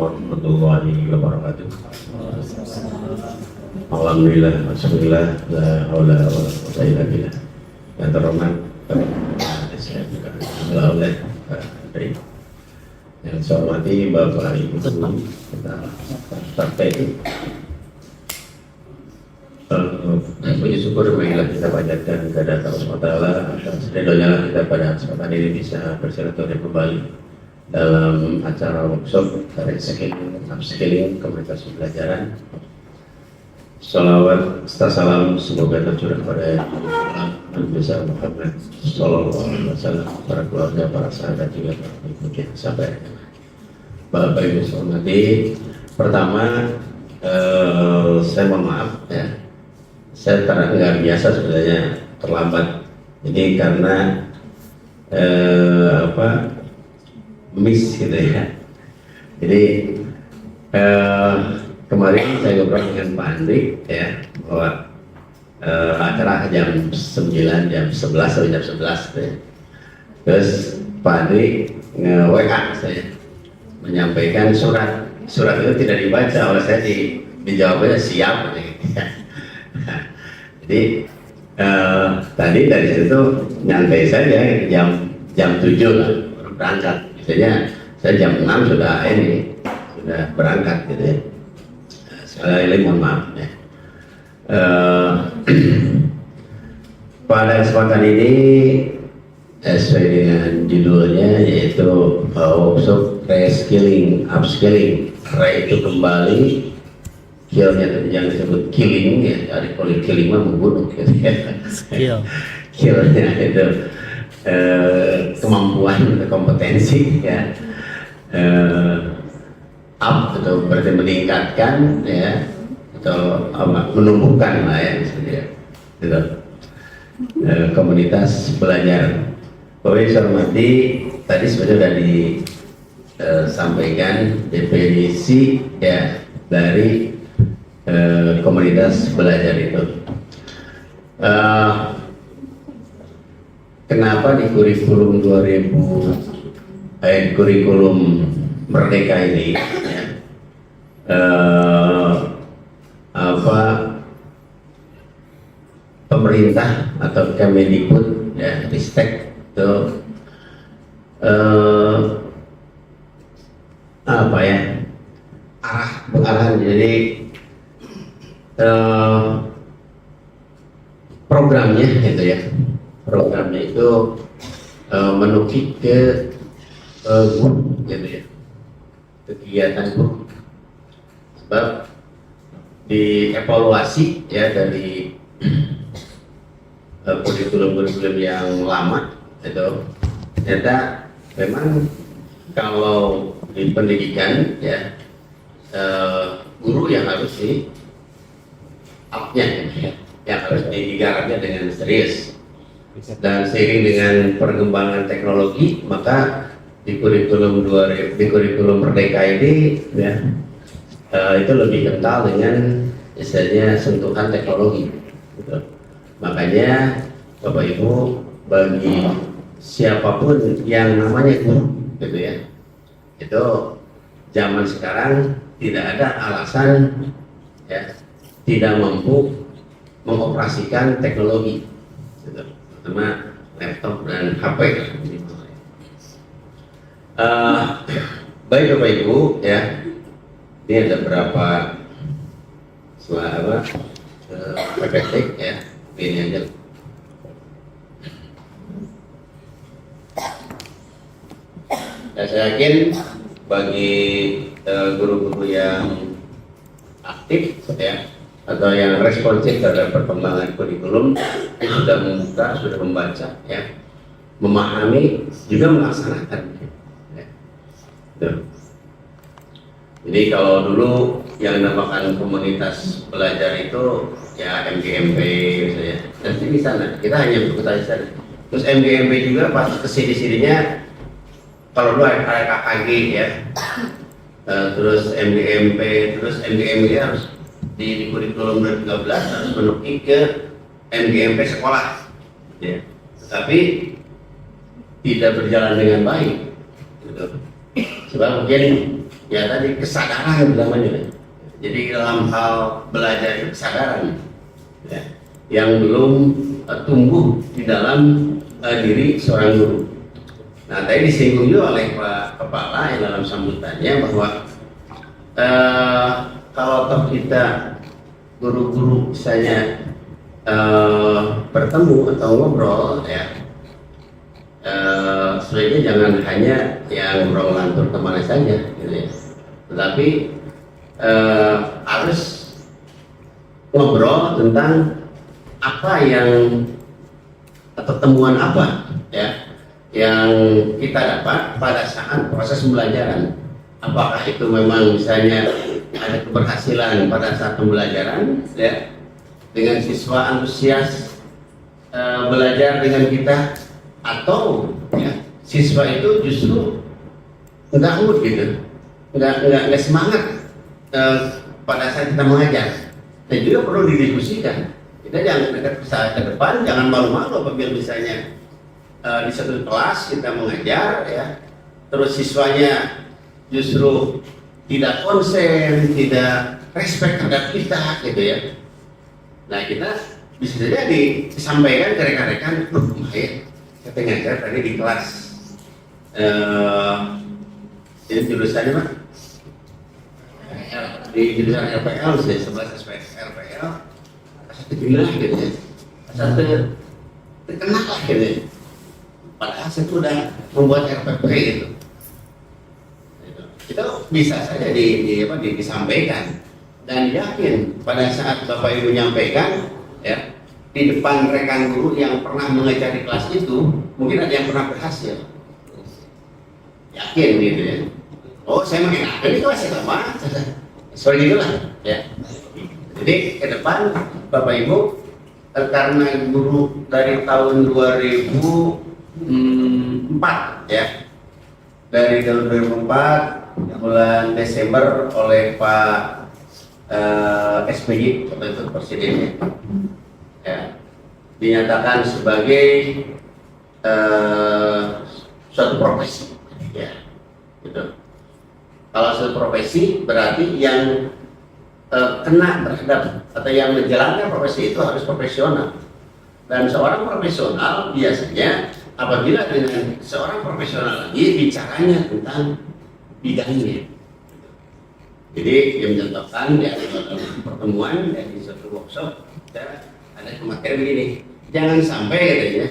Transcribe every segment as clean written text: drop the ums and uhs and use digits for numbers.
warahmatullahi wabarakatuh. Alhamdulillah, bismillah, la haula wala quwwata illa billah. Yang terhormat saya oleh yang saya hormati Bapak Ibu kita partai itu. Puji syukur marilah kita panjatkan kepada Allah SWT atas ridhonya kita pada kesempatan ini bisa bersilaturahmi kembali dalam acara workshop upskilling komunitas pembelajaran. Salawat serta salam semoga tercurah pada Nabi besar Muhammad Sallallahu Alaihi Wasallam, para keluarga, para sahabat juga para pengikutnya sampai Bapak Ibu hormati. Pertama, saya mohon maaf ya, saya nggak biasa sebenarnya terlambat. Ini karena miss gitu ya. Jadi kemarin saya ngobrol dengan Pak Andri ya bahwa acara jam 9, jam 11 atau jam 11 ya. Terus Pak Andri nge-WA saya menyampaikan surat itu tidak dibaca oleh saya, dijawabnya siap gitu ya. Jadi tadi dari situ nyantai saja jam 7 lah baru berangkat. Biasanya saya jam 6 sudah berangkat gitu ya. Sekali lagi mohon maaf ya. Pada kesempatan ini sesuai dengan judulnya yaitu workshop reskilling, upskilling. Re itu kembali, skillnya yang disebut killing ya, dari killing mah membunuh gitu ya. Skillnya itu kemampuan atau kompetensi ya. Up atau berarti meningkatkan ya, atau menumbuhkan lah ya misalnya gitu. Komunitas belajar. Bapak Ibu hormati, tadi sebenarnya sudah disampaikan definisi ya dari komunitas belajar itu. Kenapa di kurikulum kurikulum Merdeka ini ya, pemerintah atau Kemendikbud ya, Ristek itu arahan jadi programnya gitu ya, programnya itu menukik ke guru gitu ya, kegiatan guru, sebab dievaluasi ya dari kurikulum yang lama itu ternyata memang kalau di pendidikan ya guru yang harus di up-nya ya, yang harus digarapnya dengan serius, dan seiring dengan perkembangan teknologi maka di kurikulum Merdeka ini ya itu lebih kental dengan istilahnya sentuhan teknologi gitu. Makanya Bapak Ibu, bagi siapapun yang namanya guru gitu ya, itu zaman sekarang tidak ada alasan ya tidak mampu mengoperasikan teknologi gitu, terutama laptop dan HP gitu. Baik Bapak Ibu ya, ini ada berapa PPT ya, ini aja. Dan saya yakin bagi guru-guru yang aktif ya atau yang responsif terhadap perkembangan kurikulum sudah membuka, sudah membaca ya, memahami juga melaksanakan. Jadi kalau dulu yang namakan komunitas belajar itu ya MGMP misalnya, dan di sana kita hanya berkutat di sana. Terus MGMP juga pas kesini-sininya kalau dulu ada KKG ya, terus MGMP, terus MGMP harus di kurikulum 2013 harus menukik ke MGMP sekolah, ya. Tetapi tidak berjalan dengan baik. Gitu. Sebab mungkin ya tadi kesadaran namanya. Jadi dalam hal belajar itu kesadaran ya, yang belum tumbuh di dalam diri seorang guru. Nah, tadi disinggung juga oleh Pak Kepala yang dalam sambutannya bahwa kalau toh kita guru-guru misalnya bertemu atau ngobrol ya, sebenarnya jangan hanya yang ngobrol lantur kemana saja gitu ya, tetapi harus ngobrol tentang apa yang atau temuan apa ya yang kita dapat pada saat proses pembelajaran. Apakah itu memang misalnya ada keberhasilan pada saat pembelajaran ya, dengan siswa antusias belajar dengan kita, atau ya, siswa itu justru nggak mood gitu, nggak semangat pada saat kita mengajar. Dan juga perlu didiskusikan. Kita jangan ke depan, jangan malu-malu apabila misalnya di satu kelas kita mengajar ya, terus siswanya justru tidak konsen, tidak respect terhadap kita gitu ya. Nah, kita bisa saja disampaikan ke rekan-rekan, ya, saya ngajar tadi di kelas ini jurusannya Pak? Di jurusan RPL, saya 11 SPS RPL, satu gila gitu ya, satu terkenal lah gitu ya. Padahal saya tuh udah membuat RPP gitu. Itu bisa saja disampaikan, dan yakin pada saat Bapak Ibu menyampaikan ya, di depan rekan guru yang pernah mengajar di kelas itu, mungkin ada yang pernah berhasil. Yakin gitu ya. Oh, saya makin ada di kelas ya sama. Seperti itulah ya. Jadi ke depan Bapak Ibu, karena guru dari tahun 2004 ya, dari tahun 2004 bulan Desember oleh Pak SBY, waktu itu presidennya ya, dinyatakan sebagai suatu profesi ya, gitu. Kalau suatu profesi berarti yang kena terhadap atau yang menjalankan profesi itu harus profesional, dan seorang profesional biasanya apabila dengan seorang profesional lagi bicaranya tentang bidangnya. Jadi dia mencontohkan di pertemuan dan di suatu workshop ada materi begini, jangan sampai katanya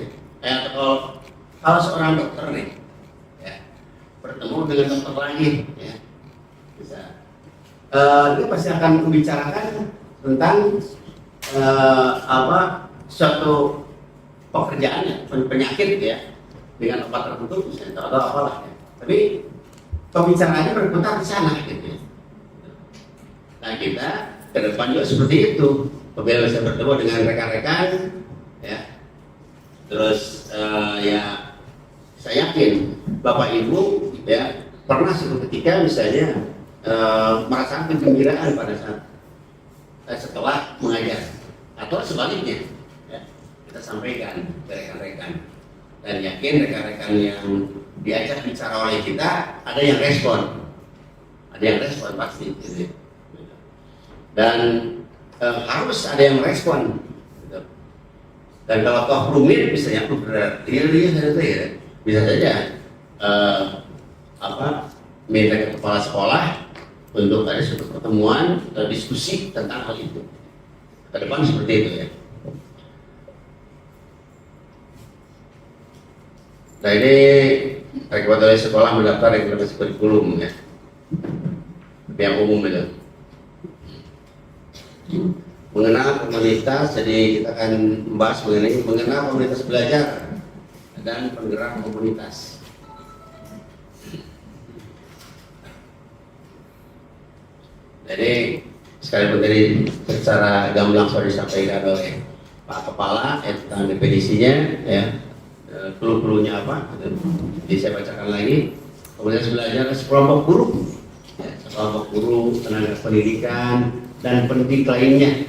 kalau seorang dokter nih ya, bertemu dengan dokter lagi ya, bisa dia pasti akan membicarakan tentang suatu pekerjaannya, penyakit ya, dengan obat tertentu misalnya atau apalah ya. Tapi pembicaraannya berputar di sana gitu ya. Nah, kita ke depan juga seperti itu. Apabila saya bertemu dengan rekan-rekan ya, terus ya saya yakin Bapak Ibu ya pernah suatu ketika misalnya merasakan kegembiraan pada saat setelah mengajar, atau sebaliknya ya, kita sampaikan ke rekan-rekan, dan yakin rekan-rekan yang diajak bicara oleh kita ada yang respon pasti gitu. Dan harus ada yang respon gitu. Dan kalau toh rumit misalnya berarti ya, bisa saja minta ke kepala sekolah untuk ada suatu pertemuan atau diskusi tentang hal itu ke depan seperti itu ya. Nah, ini rekomendasi sekolah mendaftar rekomendasi kurikulum ya, yang umum itu mengenal komunitas. Jadi kita akan membahas mengenai mengenal komunitas belajar dan penggerak komunitas. Jadi sekalipun tadi secara gamblang sudah disampaikan oleh Pak Kepala tentang definisinya ya, clue-cluenya apa, jadi saya bacakan lagi. Komunitas belajar sekelompok guru ya, sekelompok guru, tenaga pendidikan, dan pendidik lainnya.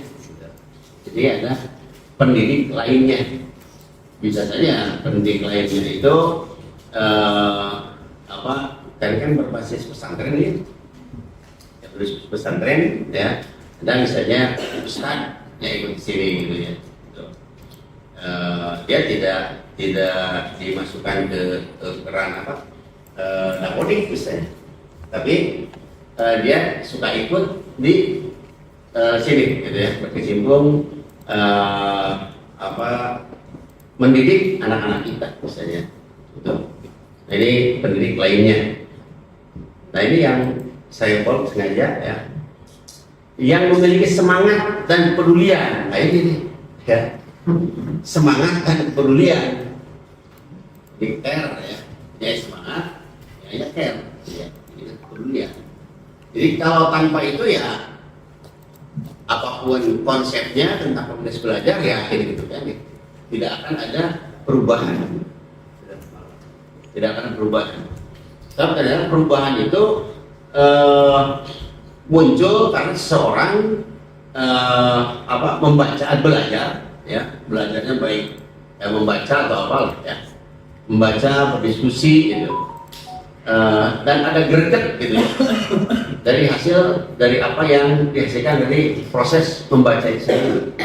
Jadi ada pendidik lainnya, bisa saja pendidik lainnya itu tadi kan berbasis pesantren ya, pesantren ya, dan misalnya ustaz yang ikut di sini gitu ya. Gitu. Dia tidak dimasukkan ke ranah apa dapodik misalnya, tapi dia suka ikut di sini gitu ya, berkecimpung mendidik anak-anak kita misalnya gitu. Ini pendidik lainnya. Nah ini yang saya buat sengaja ya, yang memiliki semangat dan kepedulian. Nah ini nih ya, semangat dan kepedulian. Di care ya semangat, ya care, ya ini kepedulian. Jadi kalau tanpa itu ya apapun konsepnya tentang komunitas belajar ya gitu kan, tidak akan ada perubahan. Tidak akan perubahan. Sebab kadang perubahan itu muncul karena seseorang belajar, ya belajarnya baik membaca atau apa ya, membaca, berdiskusi gitu, dan ada greget gitu ya, dari hasil dari apa yang dihasilkan dari proses membaca itu sendiri.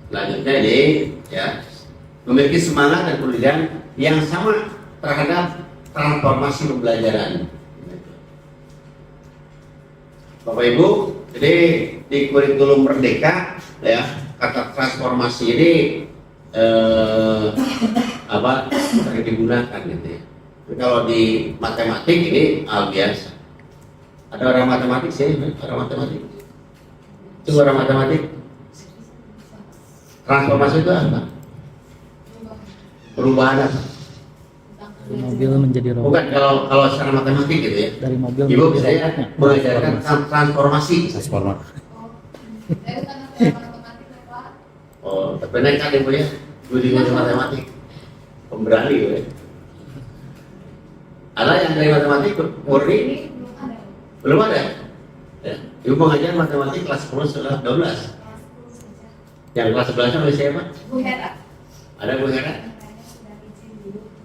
Selanjutnya ini ya, memiliki semangat dan kepedulian yang sama terhadap transformasi pembelajaran. Bapak Ibu, jadi di kurikulum Merdeka ya, kata transformasi ini sering digunakan gitu ya. Tapi kalau di matematik ini biasa. Ada orang matematik sih, orang matematik. Itu orang matematik. Transformasi itu apa? Perubahan apa? Dari mobil menjadi robot. Bukan, kalau secara matematik gitu ya. Dari mobil Ibu menjadi bisa ya mengajarkan transformasi. Oh, tapi nekat ibu ya. Ibu di matematik. Pemberani ibu ya. Ada yang dari matematik murni? Belum ada. Ya. Ibu mengajar matematik kelas 10 setelah 12. Yang kelas 11 oleh siapa? Bu Hera. Ada Bu Hera?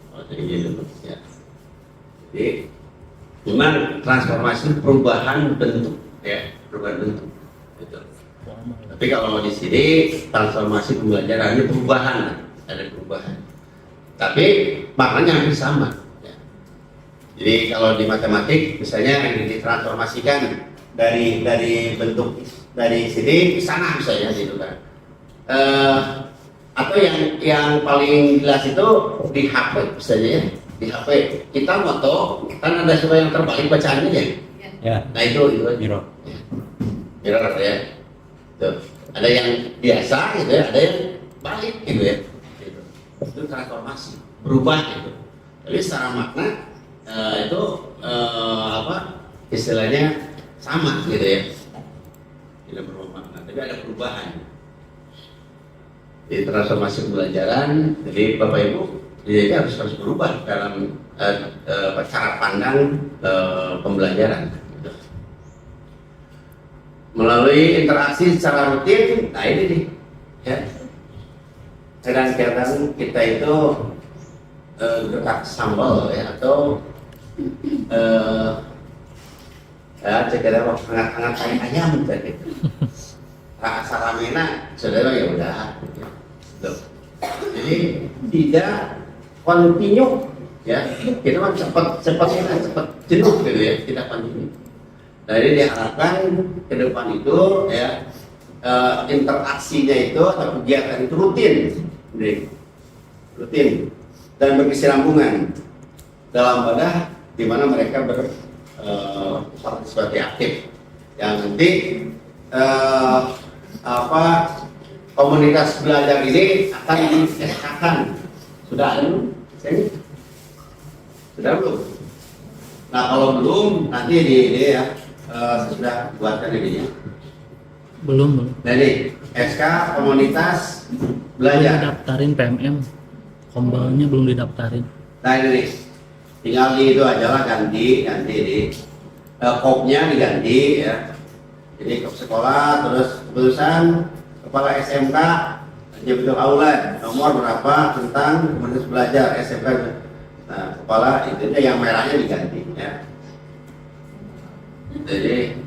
Oh, jadi dulu ya. Jadi memang transformasi perubahan bentuk ya, perubahan bentuk. Gitu. Tapi kalau di sini transformasi pembelajaran ini perubahan, ada perubahan. Tapi maknanya hampir sama. Ya. Jadi kalau di matematik misalnya yang ditransformasikan dari bentuk dari sini ke sana misalnya gitu kan. Atau yang paling jelas itu di HP misalnya ya, di HP kita foto kan ada semua yang terbalik bacaannya ya. Ya. Nah itu Mirror. Mirror ya. Tuh. Ada yang biasa gitu ya, ada yang balik gitu ya. Gitu. Itu transformasi, berubah gitu. Jadi secara makna itu istilahnya sama gitu ya. Tidak berubah makna, tapi ada perubahan. Di transformasi pembelajaran, jadi Bapak Ibu jadi harus berubah dalam cara pandang pembelajaran. Melalui interaksi secara rutin, nah ini nih, ya. Kadang-kadang kita itu dekat sambal ya, atau cekernya hangat-hangat kayak ayam gitu. Rasa ramena, saudara ya udah. Jadi tidak kontinu ya, kita kan cepat jenuh gitu ya, tidak kontinu. Nah ini diharapkan ke depan itu ya, interaksinya itu atau kegiatan itu rutin dan berkesinambungan dalam wadah di mana mereka berpartisipasi aktif yang nanti komunitas belajar ini akan di-SK-kan. Sudah ada belum? Sudah belum? Nah kalau belum, nanti saya sudah buatkan ini ya. Belum. Nah ini SK komunitas Belum belajar. didaftarin PMM. Kombalnya belum didaftarin. Nah ini nih, tinggal di itu aja lah, ganti di kopnya diganti ya. Jadi kop sekolah, terus keputusan Kepala SMK Jabidul Aula nomor berapa tentang komunitas belajar SMK. Nah, kepala itu yang merahnya diganti ya. Jadi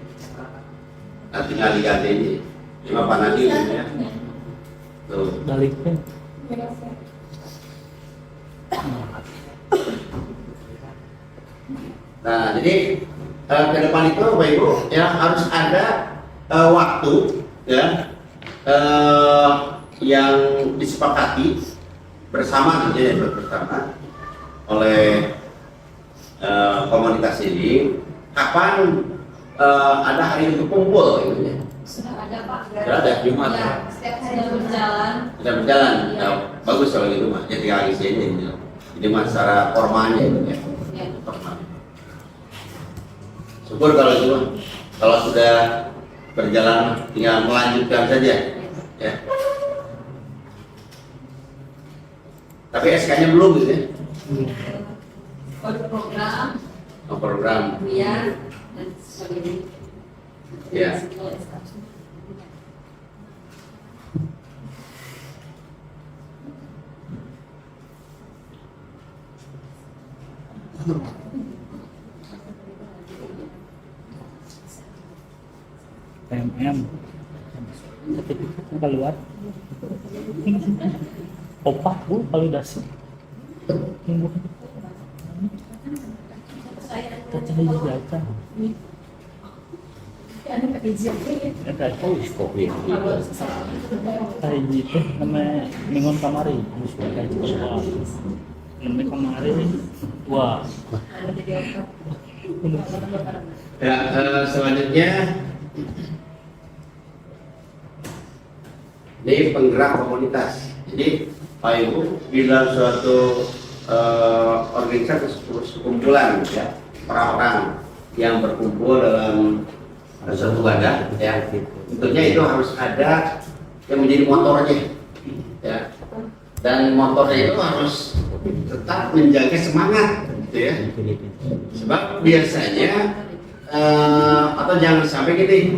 tinggal diganti ini 5 panadi ya. Tuh. Baliknya. Nah, jadi ke depan itu Bapak Ibu ya harus ada waktu ya yang disepakati bersama gitu ya, bersama oleh komunitas ini kapan ada hari untuk kumpul gitu ya. Sudah ada Pak. Sudah ada Jumat. Ya, setiap hari berjalan. Sudah berjalan. Ya. Nah, bagus kalau gitu Mas. Jadi tinggal isi aja gitu. Jadi Mas secara formalnya gitu ya. Ya. Formal. Syukur kalau itu Mas. Kalau sudah berjalan tinggal melanjutkan saja ya. Tapi SK-nya belum gitu ya. Kode program, Program. kemudian dan sebagainya. Ya. TMM. Sertifikatnya keluar. Opak bu validasi. Minggu. Kita juga kan. Ada kopi. Kayak gitu namanya minggu kamari. Kayak gitu. Namanya kamari. Wah. Ya, selanjutnya ini penggerak komunitas. Jadi Pak Ibu bila suatu organisasi sekumpulan ya orang-orang yang berkumpul dalam suatu wadah ya tentunya itu harus ada yang menjadi motornya ya dan motornya itu harus tetap menjaga semangat gitu ya sebab biasanya atau jangan sampai gini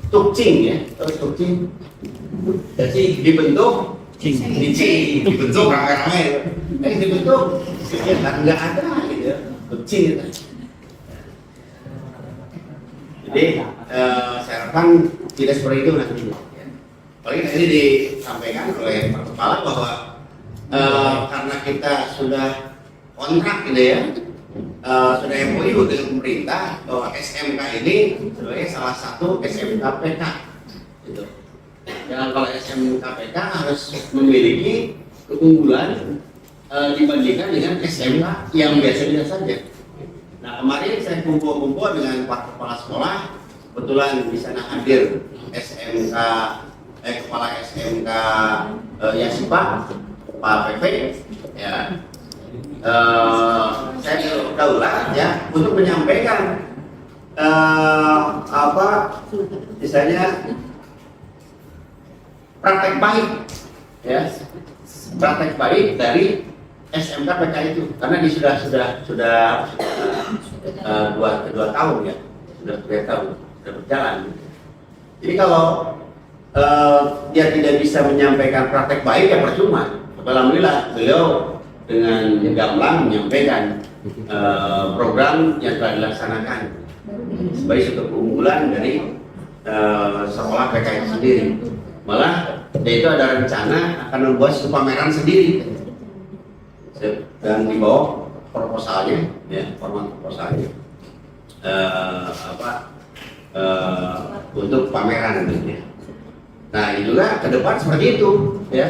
tukcing ya tukcing jadi dibentuk dibentuk rame-rame dibentuk nggak ada gitu ya tukcing gitu. Jadi saya harapkan tidak seperti itu nanti. Apalagi tadi disampaikan oleh Pak Kepala bahwa karena kita sudah kontrak gitu ya, sudah MOU dengan pemerintah bahwa SMK ini sebagai salah satu SMK PK. Gitu. Dan kalau SMK PK harus memiliki keunggulan dibandingkan dengan SMK yang biasa-biasa saja. Nah kemarin saya kumpul-kumpul dengan Pak Kepala Sekolah, kebetulan di sana hadir SMK, Kepala SMK Yasipa, Pak PP, ya. Saya berdaulat ya untuk menyampaikan misalnya praktek baik, ya, praktek baik dari SMK PK itu karena dia sudah 2 tahun ya sudah 3 tahun sudah berjalan. Jadi kalau dia tidak bisa menyampaikan praktek baik ya percuma. Alhamdulillah beliau dengan gamblang menyampaikan program yang telah dilaksanakan sebagai suatu keunggulan dari sekolah PK itu sendiri. Malah dia itu ada rencana akan membuat suatu pameran sendiri. Dan di bawah proposalnya, ya, format proposalnya, untuk pameran nantinya. Nah, ini juga ke depan seperti itu, ya.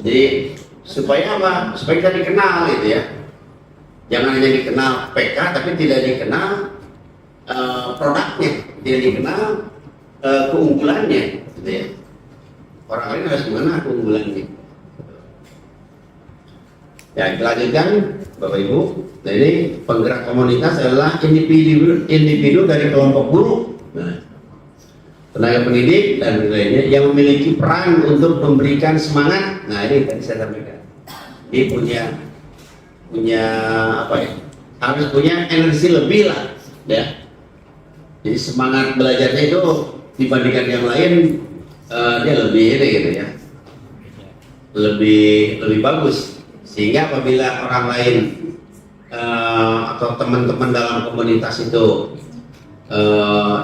Jadi supaya apa? Supaya kita dikenal, gitu ya. Jangan hanya dikenal PK, tapi tidak dikenal produknya, tidak dikenal keunggulannya, gitu ya. Orang lain harus mengenal keunggulannya. Ya, kita lanjutkan Bapak Ibu. Nah, ini penggerak komunitas adalah individu dari kelompok guru, nah, tenaga pendidik dan lainnya yang memiliki peran untuk memberikan semangat. Nah, ini tadi saya sampaikan. Dia punya apa ya? Harus punya energi lebih lah, ya. Jadi semangat belajarnya itu dibandingkan yang lain dia lebih ini gitu ya. Lebih bagus. Sehingga apabila orang lain atau teman-teman dalam komunitas itu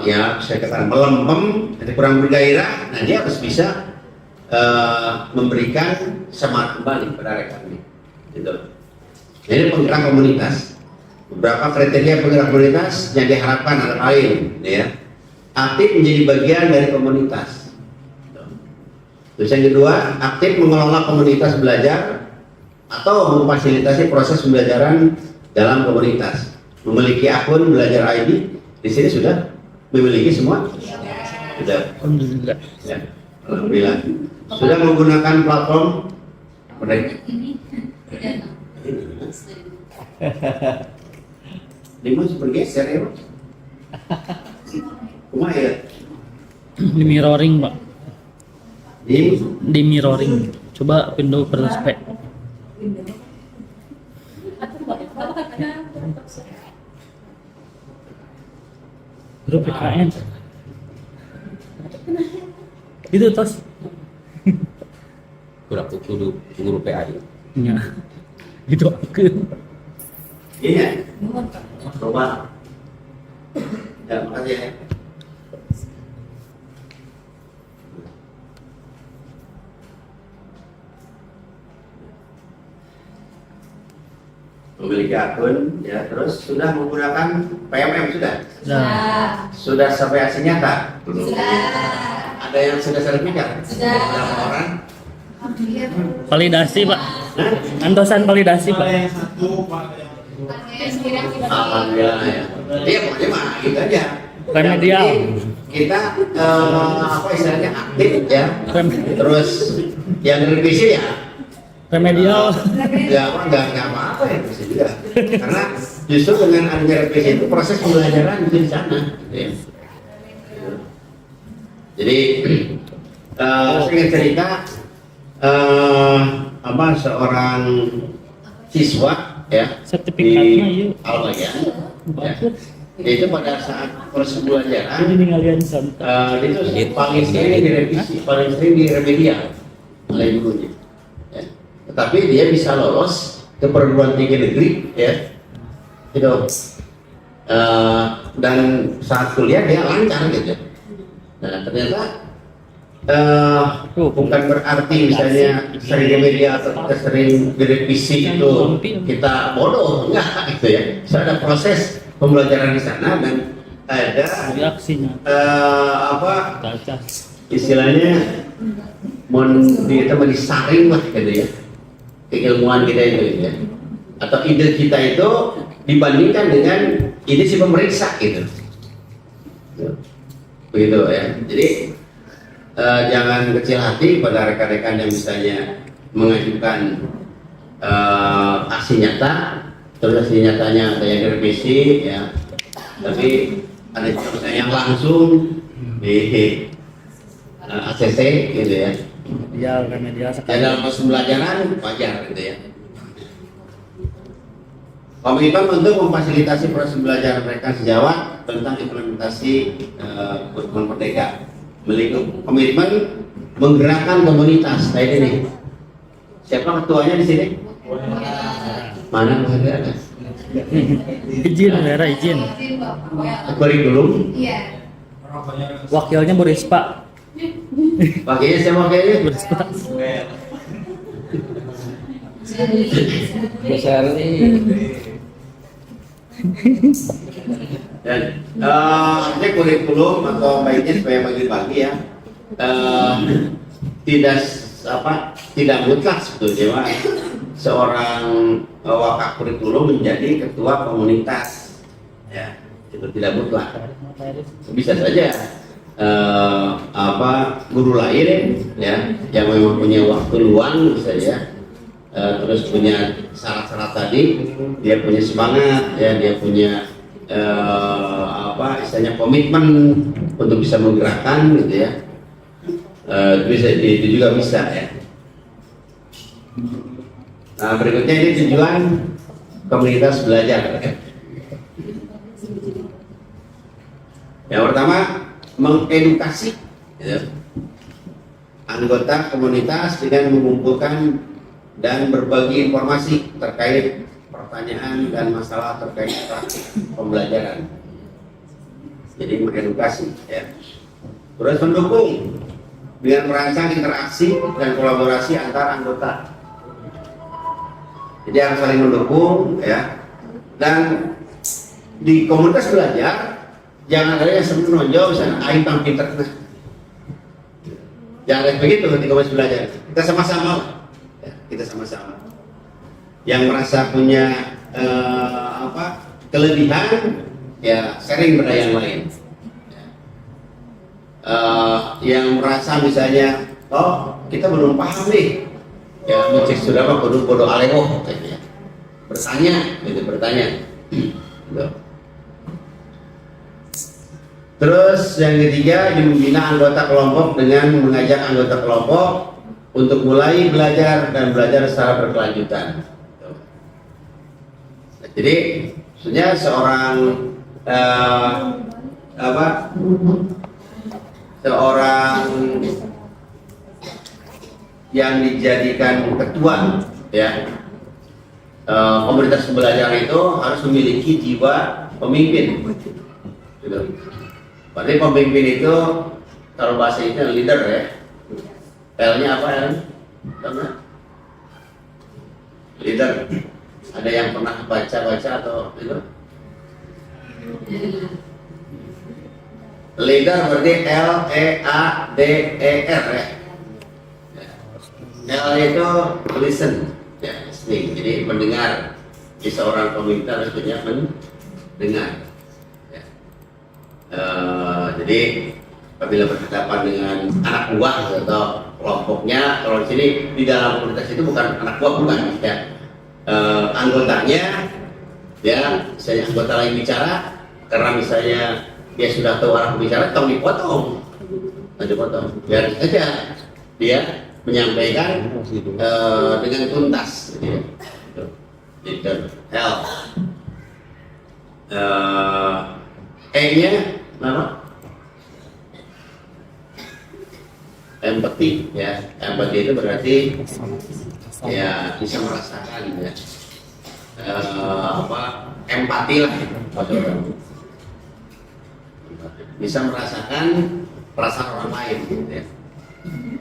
ya saya katakan melempem, nanti kurang bergairah, nah dia harus bisa memberikan semangat kembali pada rekannya. Gitu. Nah, ini penggerak komunitas. Beberapa kriteria penggerak komunitas yang diharapkan antara lain, ya, aktif menjadi bagian dari komunitas. Terus yang kedua, aktif mengelola komunitas belajar atau memfasilitasi proses pembelajaran dalam komunitas. Memiliki akun belajar ID, di sini sudah memiliki semua? Sudah. Alhamdulillah. Ya. Alhamdulillah. Sudah menggunakan platform mereka. Ini Lima masih bergeser ya, Pak? Kumah ya? Di mirroring, Pak. Di Di mirroring. Coba pindah perspek. Grup PKN. Itu tos. Kurang guru PAI. Ya. Itu aku. Iya. Coba. Ya, makasih ya. Memiliki akun, ya, terus sudah menggunakan PMM sudah? Nah, Sudah sampai hasil nyata? Belum. Sudah. Ada yang sudah sertifikat? Sudah. Berapa orang? validasi, Pak. Antosan validasi, Pak. Alhamdulillah ya. Iya pokoknya mah gitu aja. Remedial. Yang penting kita apa istilahnya aktif ya. Terus yang revisi ya. Remedial. Ya nggak apa-apa ya bisa juga. Karena justru dengan adanya revisi itu proses pembelajaran di sana. Gitu ya. Jadi saya ingin cerita apa seorang siswa ya Sertifikatnya di yuk. Albayan ya. Itu pada saat proses pembelajaran Ini kalian santai. itu paling sering direvisi, paling sering diremedial oleh gurunya. Ya. Tetapi dia bisa lolos ke perguruan tinggi negeri, ya, gitu. Dan saat kuliah dia lancar gitu. Nah ternyata bukan berarti misalnya sering remedial atau kita sering direvisi itu kita bodoh, enggak gitu ya. So, ada proses pembelajaran di sana dan ada Reaksinya. apa Kaca. istilahnya kita mau disaring lah gitu ya keilmuan kita itu ya atau ide kita itu dibandingkan dengan ide si pemeriksa gitu begitu ya. Jadi jangan kecil hati pada rekan-rekan yang misalnya mengajukan aksi nyata terus aksi nyatanya ada yang direvisi ya, tapi ada juga yang langsung di ACC gitu ya. Remedial Ya sekali. dalam proses pembelajaran wajar gitu ya. Komitmen untuk memfasilitasi proses belajar mereka sejawat tentang implementasi kurikulum merdeka. Memiliki komitmen menggerakkan komunitas. Nah ini nih. Siapa ketuanya di sini? Mana ada? Izin, Vera izin. Kurikulum. Iya. Wakilnya Bu Rispa. Wakilnya siapa wakilnya? Bu Rispa. Besar Dan ini kurikulum atau baiknya supaya bagi-bagi ya tidak mutlak sebetulnya seorang wakil kurikulum menjadi ketua komunitas ya itu tidak mutlak. Bisa saja guru lain ya yang memang punya waktu luang misalnya terus punya syarat-syarat tadi, dia punya semangat ya, dia punya istilahnya komitmen untuk bisa menggerakkan gitu ya. Itu juga bisa ya. Nah berikutnya ini tujuan komunitas belajar ya. Yang pertama mengedukasi ya, anggota komunitas dengan mengumpulkan dan berbagi informasi terkait pertanyaan dan masalah terkait praktik pembelajaran. jadi mengedukasi ya. Terus mendukung dengan merancang interaksi dan kolaborasi antar anggota. Jadi harus saling mendukung ya. Dan di komunitas belajar jangan ada yang sering menonjol misalnya aing pang pinter. Jangan kayak begitu di komunitas belajar. Kita sama-sama, ya, kita sama-sama. Yang merasa punya kelebihan, ya sharing pada yang lain. Yang merasa misalnya, oh kita belum paham nih, ya mencek sudah apa bodoh alewo, gitu ya. Bertanya. Gitu. Terus yang ketiga, membina anggota kelompok dengan mengajak anggota kelompok untuk mulai belajar dan belajar secara berkelanjutan. Jadi, maksudnya seorang yang dijadikan ketua, ya, komunitas pembelajaran itu harus memiliki jiwa pemimpin. Gitu. Berarti pemimpin itu kalau bahasa itu leader ya. L-nya apa ya? Leader. Ada yang pernah baca atau itu? Leader berarti L-E-A-D-E-R ya. L itu listen, ya, listening. Jadi mendengar. Jadi seorang pemimpin harus punya mendengar. Ya. Jadi apabila berhadapan dengan anak buah atau kelompoknya, kalau di sini di dalam komunitas itu bukan anak buah, bukan ya. Anggotanya, ya, misalnya anggota lain bicara, karena misalnya dia sudah tahu arah bicara, dipotong, biar saja dia menyampaikan dengan tuntas, gitu. Leader, help. E-nya apa? Empati, ya. Empati itu berarti ya bisa merasakan ya empati lah, bisa merasakan perasaan orang lain gitu ya.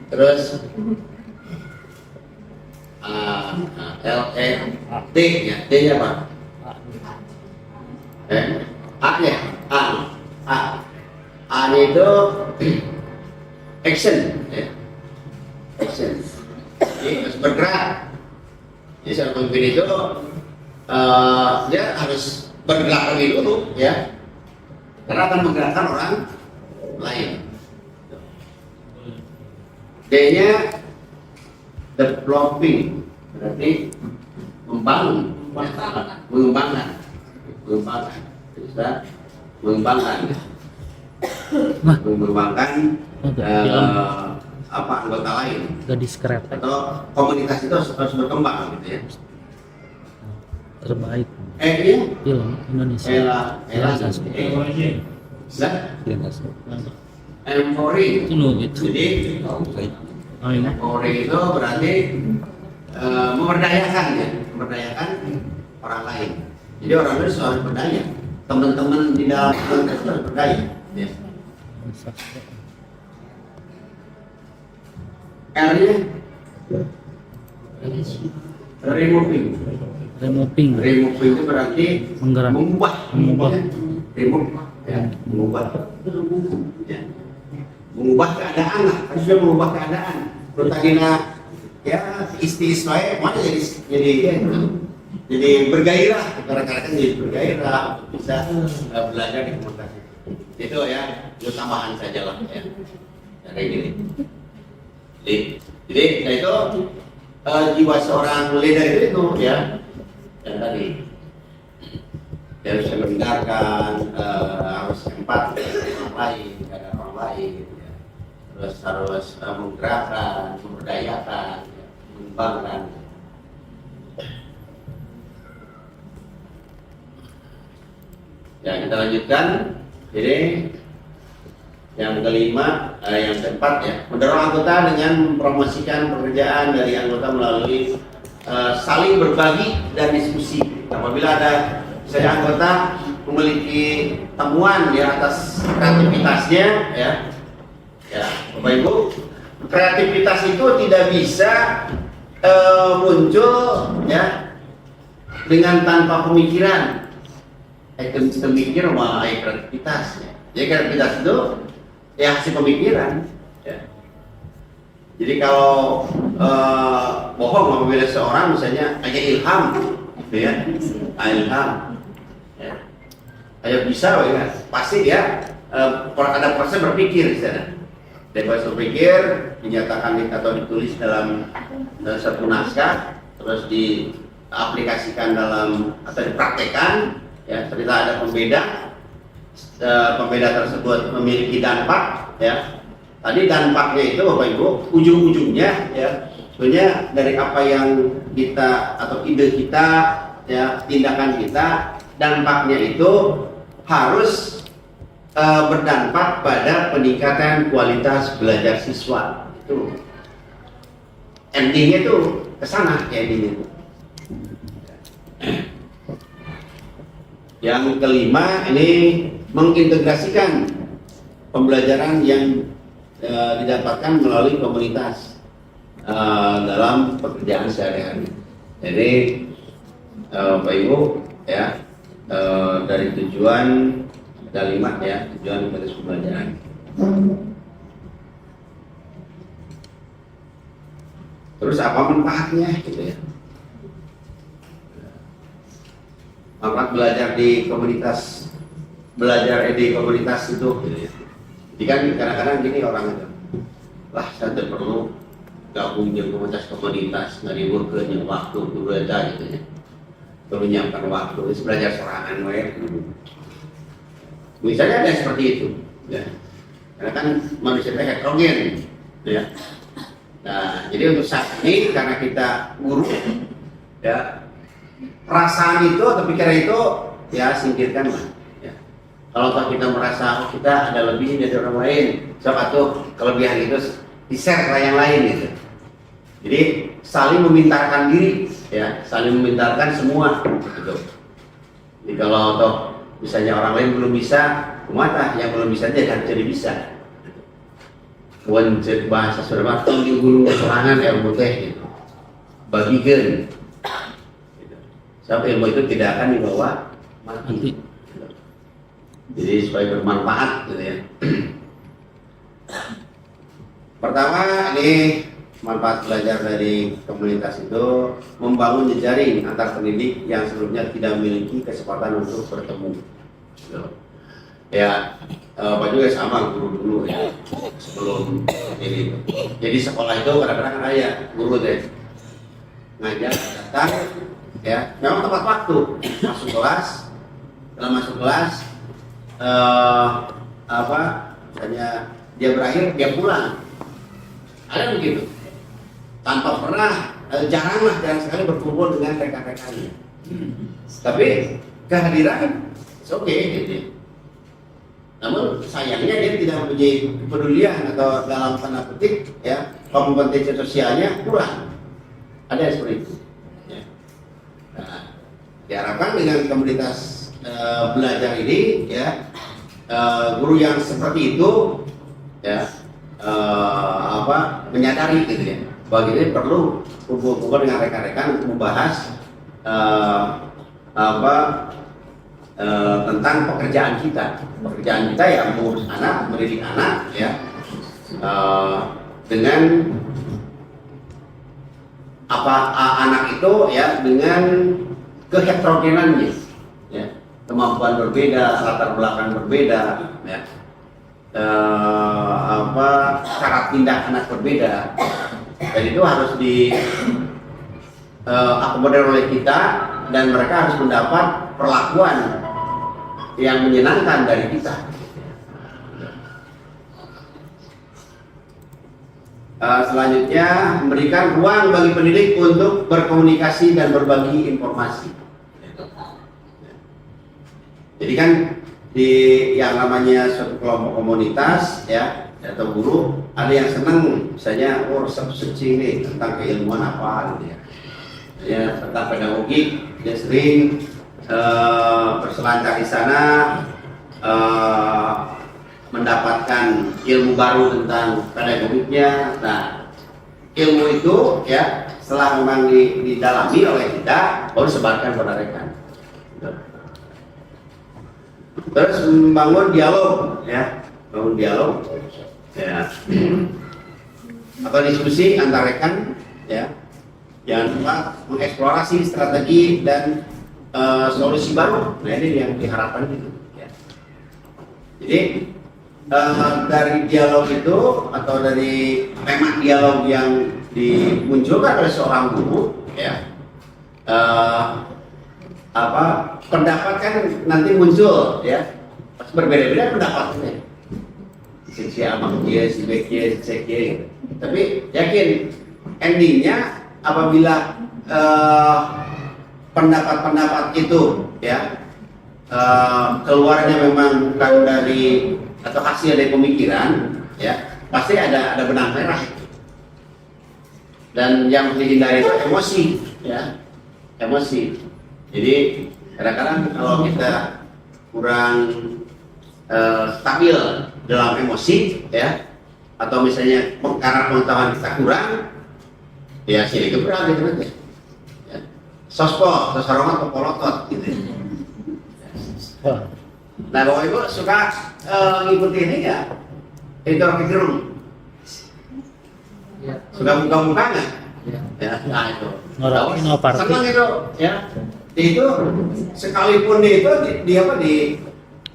Terus L-E-T ya, T-nya apa? A-nya A-nya itu action ya. Action. Jadi harus bergerak. Jadi seorang pemimpin itu dia harus bergerak lebih dulu ya, karena akan menggerakkan orang lain. D-nya developing, berarti membangun, mengembangkan, bisa mengembangkan anggota lain Gadis kereta atau komunitas itu harus berkembang gitu ya. terbaik E-nya film Indonesia. empowering. Itu loh itu. Jadi empowering itu berarti memberdayakan ya, memberdayakan orang lain. Jadi orang lain harus berdaya. Teman-teman di dalam komunitas itu harus berdaya. Ya. R-nya removing itu berarti mengubah. Mengubah keadaan lah, kan sudah mengubah keadaan. Protagina ya istilah mana jadi bergairah, rekan-rekan jadi bergairah bisa belajar di komunitas itu ya. Itu tambahan saja lah ya dari ini. Jadi nah itu jiwa seorang leader itu ya, yang tadi dia harus mendengarkan, harus empati dengan orang lain, kepada orang lain, ya. Terus harus menggerakkan, memberdayakan, ya, mengembangkan. Ya kita lanjutkan. Jadi yang kelima, yang keempat ya, mendorong anggota dengan mempromosikan pekerjaan dari anggota melalui saling berbagi dan diskusi. Apabila ada saya anggota memiliki temuan ya atas kreativitasnya ya. Ya, Bapak Ibu, kreativitas itu tidak bisa muncul ya dengan tanpa pemikiran. Pemikir malah kreativitas. Jadi kreativitas itu ya hasil pemikiran. Ya. Jadi kalau bohong apabila seorang misalnya hanya ilham, gitu ya, ilham, ya. Ayo bisa, ya. Pasti dia ada proses berpikir di sana. Dia proses berpikir dinyatakan atau ditulis dalam satu naskah, terus diaplikasikan dalam atau dipraktekkan. Ya, ternyata ada pembeda tersebut memiliki dampak ya. Tadi dampaknya itu Bapak Ibu ujung-ujungnya ya sebenarnya dari apa yang kita atau ide kita ya tindakan kita dampaknya itu harus berdampak pada peningkatan kualitas belajar siswa. Itu endingnya itu kesana ya endingnya itu. Yang kelima ini mengintegrasikan pembelajaran yang didapatkan melalui komunitas dalam pekerjaan sehari-hari. Jadi Bapak Ibu ya dari tujuan ada 5 ya tujuan proses pembelajaran. Terus apa manfaatnya gitu ya? Manfaat belajar di komunitas itu gitu ya. Jadi kan kadang-kadang gini orang itu lah saya tidak perlu gabung di komunitas nggak dibuatkan waktu dulu aja gitu ya perlu nyiapkan waktu itu belajar sorangan misalnya ada seperti itu ya karena kan manusia itu heterogen ya. Nah jadi untuk saat ini karena kita guru ya perasaan itu atau pikiran itu ya singkirkan lah ya. Kalau kita merasa kita ada lebih dari orang lain, siapa tuh kelebihan itu di-share ke yang lain gitu. Jadi saling memintarkan diri ya, saling memintarkan semua gitu. Jadi kalau toh misalnya orang lain belum bisa, kumata yang belum bisa jadi bisa. Kawan bahasa Sunda di guru sorangan ilmu teh gitu. Bagikan sampai ilmu itu tidak akan dibawa mati. Jadi supaya bermanfaat gitu ya. Pertama ini manfaat belajar dari komunitas itu membangun jejaring antar pendidik yang sebelumnya tidak memiliki kesempatan untuk bertemu. Ya, Pak juga sama guru dulu ya sebelum ini. Jadi sekolah itu kadang-kadang ada guru deh ngajar datang. Ya, memang tepat waktu masuk kelas, setelah masuk kelas, misalnya dia berakhir, dia pulang, ada begitu, tanpa pernah, jarang sekali berkumpul dengan rekan-rekannya. Tapi kehadiran, oke, gitu. Namun sayangnya dia tidak mempunyai kepedulian atau dalam tanda petik, ya, kompetensi sosialnya kurang. Ada yang seperti itu. Nah, diharapkan dengan komunitas belajar ini ya guru yang seperti itu ya menyadari gitu ya bahwa ini perlu kumpul-kumpul dengan rekan-rekan untuk membahas tentang pekerjaan kita yang mengurus anak, mendidik anak ya dengan anak itu ya dengan keheterogenannya ya kemampuan berbeda latar belakang berbeda ya cara tindak anak berbeda dan itu harus akomodir oleh kita dan mereka harus mendapat perlakuan yang menyenangkan dari kita. Selanjutnya memberikan ruang bagi pendidik untuk berkomunikasi dan berbagi informasi. Jadi kan di yang namanya suatu kelompok komunitas ya atau guru ada yang senang misalnya resep nih tentang keilmuan apa gitu ya. Ya tentang pedagogik dia sering berselancar di sana, mendapatkan ilmu baru tentang pedagogiknya. Nah, ilmu itu ya setelah memang didalami oleh kita, baru sebarkan pada rekan. Terus membangun dialog, ya, bangun dialog, ya, atau diskusi antar rekan, ya. Jangan lupa mengeksplorasi strategi dan solusi baru. Nah, ini yang diharapkan gitu. Ya. Jadi dari dialog itu atau dari tema dialog yang dimunculkan oleh seorang guru, ya, pendapat kan nanti muncul, ya, pasti berbeda-beda pendapatnya. Si A dia, si B dia, si C dia, gitu. Tapi yakin endingnya apabila pendapat-pendapat itu, ya, keluarnya memang bukan dari atau hasil dari pemikiran, ya, pasti ada benang merah. Dan yang dihindari itu emosi, ya, emosi. Jadi kadang-kadang kalau kita kurang stabil dalam emosi, ya, atau misalnya karena pengetahuan kita kurang, ya sini gebrak gitu aja. Ya. Sospol, sosorongan atau polotot gitu. Nah, Bapak Ibu suka ngikuti ini ya? Itu Rocky Gerung. Suka buka-buka nggak? Ya, nah itu. Orang inovatif. Senang itu, ya. Itu sekalipun dia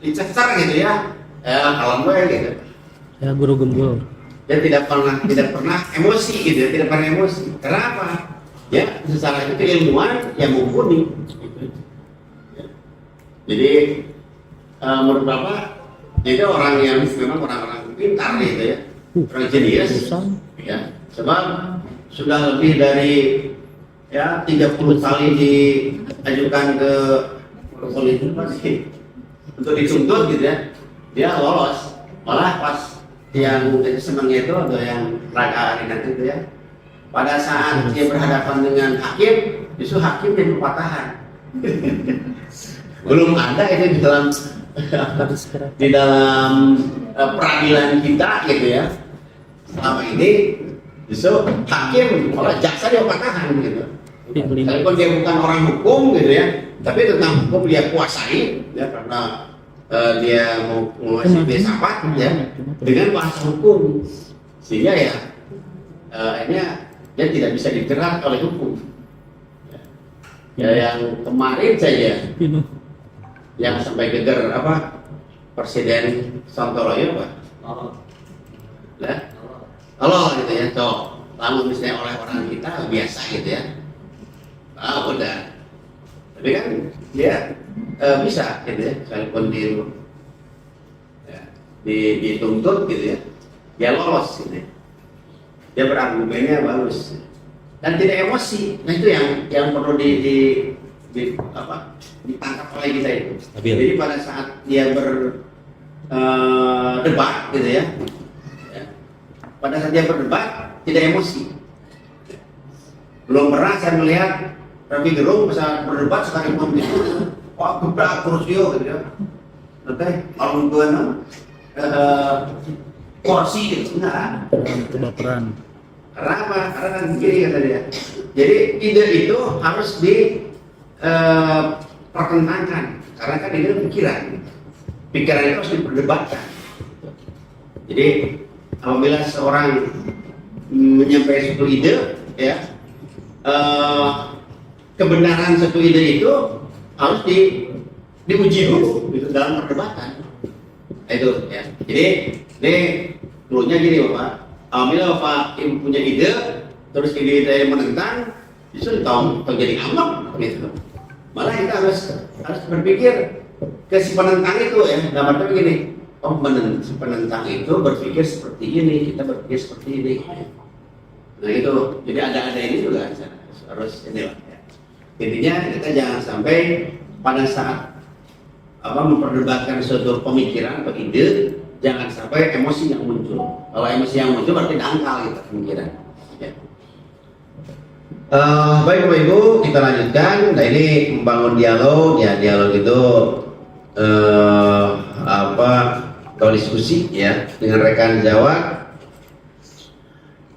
dicecer gitu ya. Kalau gue gitu. Ya guru gembul. Dia tidak pernah emosi gitu ya, tidak pernah emosi. Karena apa? Ya, secara itu ilmuwan yang mumpuni. Gitu. Ya. Jadi menurut Bapak, itu orang yang memang orang-orang pintar gitu ya, orang jenius, ya. Sebab sudah lebih dari ya 30 kali diajukan ke polisi untuk dituntut gitu ya, dia lolos. Malah pas yang senangnya itu atau yang raga ringan itu ya, pada saat dia berhadapan dengan hakim, justru hakim yang berpatahan. Belum ada itu di dalam peradilan kita gitu ya. Selama ini justru hakim malah jaksa dia patahan gitu. Walaupun dia bukan orang hukum gitu ya, tapi tentang hukum dia kuasai ya, karena dia mau menguasai filsafat ya dengan bahasa hukum, sehingga ya akhirnya dia tidak bisa dijerat oleh hukum. Ya, yang kemarin saja yang sampai geger apa Presiden Sontoloyo Pak, ya, kalau gitu ya, toh lalu misalnya oleh orang kita biasa gitu ya, udah. Tapi kan dia bisa gitu ya, sekalipun dituntut gitu ya, dia lolos gitu ya. Dia berargumennya bagus dan tidak emosi. Nah itu yang perlu ditangkap oleh kita itu. Jadi pada saat dia berdebat gitu ya, pada saat dia berdebat tidak emosi. Belum pernah saya melihat Rocky Gerung bisa berdebat sekalipun itu, wah gebrak kursiyo gitu ya. Nanti kalau gue kursi gitu, enggak. Kebaperan. Karena apa? Karena kan begini kata dia. Jadi ide itu harus dipertentangkan. Karena kan ini pikiran. Pikiran itu harus diperdebatkan. Jadi apabila seorang menyampaikan suatu ide, ya, kebenaran suatu ide itu harus diuji dulu gitu, dalam perdebatan. Itu ya. Jadi ini dulunya gini Bapak. Apabila Bapak punya ide, terus ide yang menentang, justru tahu terjadi amak gitu. Malah kita harus berpikir ke si penentang itu ya. Dalam arti begini, si penentang itu berpikir seperti ini, kita berpikir seperti ini. Nah itu, jadi ada ini juga harus ini lah. Ya. Intinya kita jangan sampai pada saat memperdebatkan suatu pemikiran atau ide, jangan sampai emosi yang muncul. Kalau emosi yang muncul berarti dangkal gitu pemikiran. Ya. Baik Bapak Ibu, kita lanjutkan. Nah ini membangun dialog, ya dialog itu kalau diskusi ya dengan rekan Jawa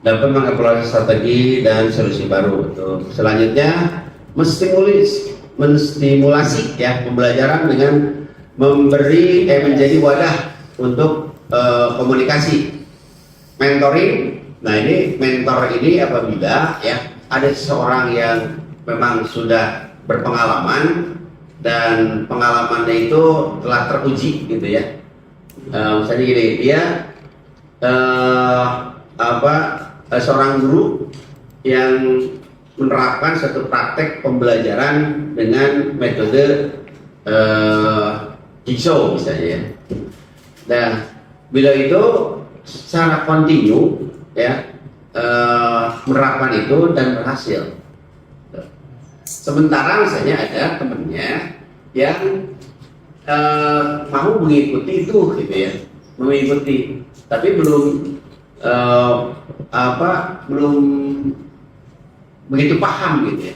dapat mengevaluasi strategi dan solusi baru. Betul. Selanjutnya menstimulasi ya pembelajaran dengan menjadi wadah untuk komunikasi, mentoring. Nah ini mentor ini apabila ya ada seseorang yang memang sudah berpengalaman dan pengalamannya itu telah teruji gitu ya. Misalnya gini, dia seorang guru yang menerapkan satu praktek pembelajaran dengan metode jigsaw misalnya ya. Nah, bila itu secara kontinu ya menerapkan itu dan berhasil. Sementara misalnya ada temennya yang mau mengikuti itu gitu ya, mengikuti, tapi belum belum begitu paham gitu ya.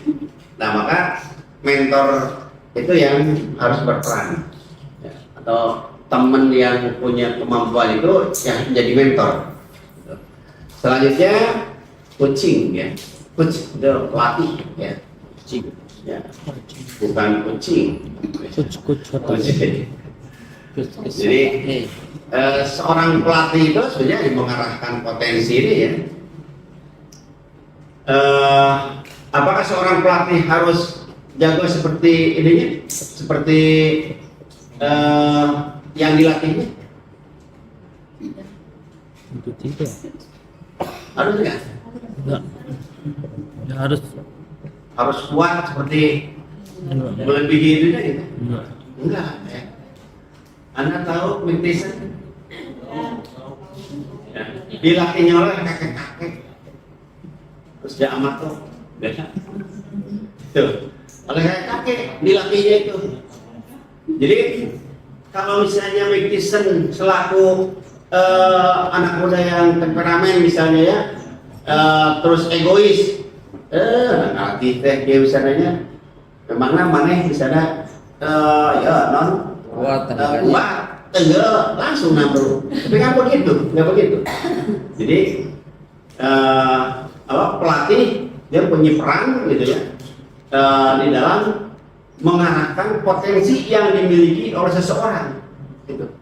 Nah maka mentor itu yang harus berperan ya. Atau teman yang punya kemampuan itu yang menjadi mentor. Selanjutnya coaching ya, coach itu pelatih ya, coaching ya, bukan coaching. Jadi seorang pelatih itu sebenarnya mengarahkan potensi ini ya. Apakah seorang pelatih harus jago seperti ininya, seperti yang dilatihnya? Itu tidak. Harus nggak? Enggak. Ya, harus Kuat seperti enggak. melebihi itu gitu? Enggak. Enggak ya. Anda tahu Mike Tyson? Ya. Dilatihnya oleh kakek-kakek. Terus dia amat tuh, biasa. Tuh, oleh kakek dilatihnya itu. Jadi kalau misalnya Mike Tyson selaku anak muda yang temperamen misalnya ya, terus egois, nanti teh dia misalnya, memangnya mana misalnya ya non kuat, enggak langsung nabrak. Tapi kan begitu, nggak begitu. Jadi pelatih dia punya peran gitu ya di dalam mengarahkan potensi yang dimiliki oleh seseorang, gitu.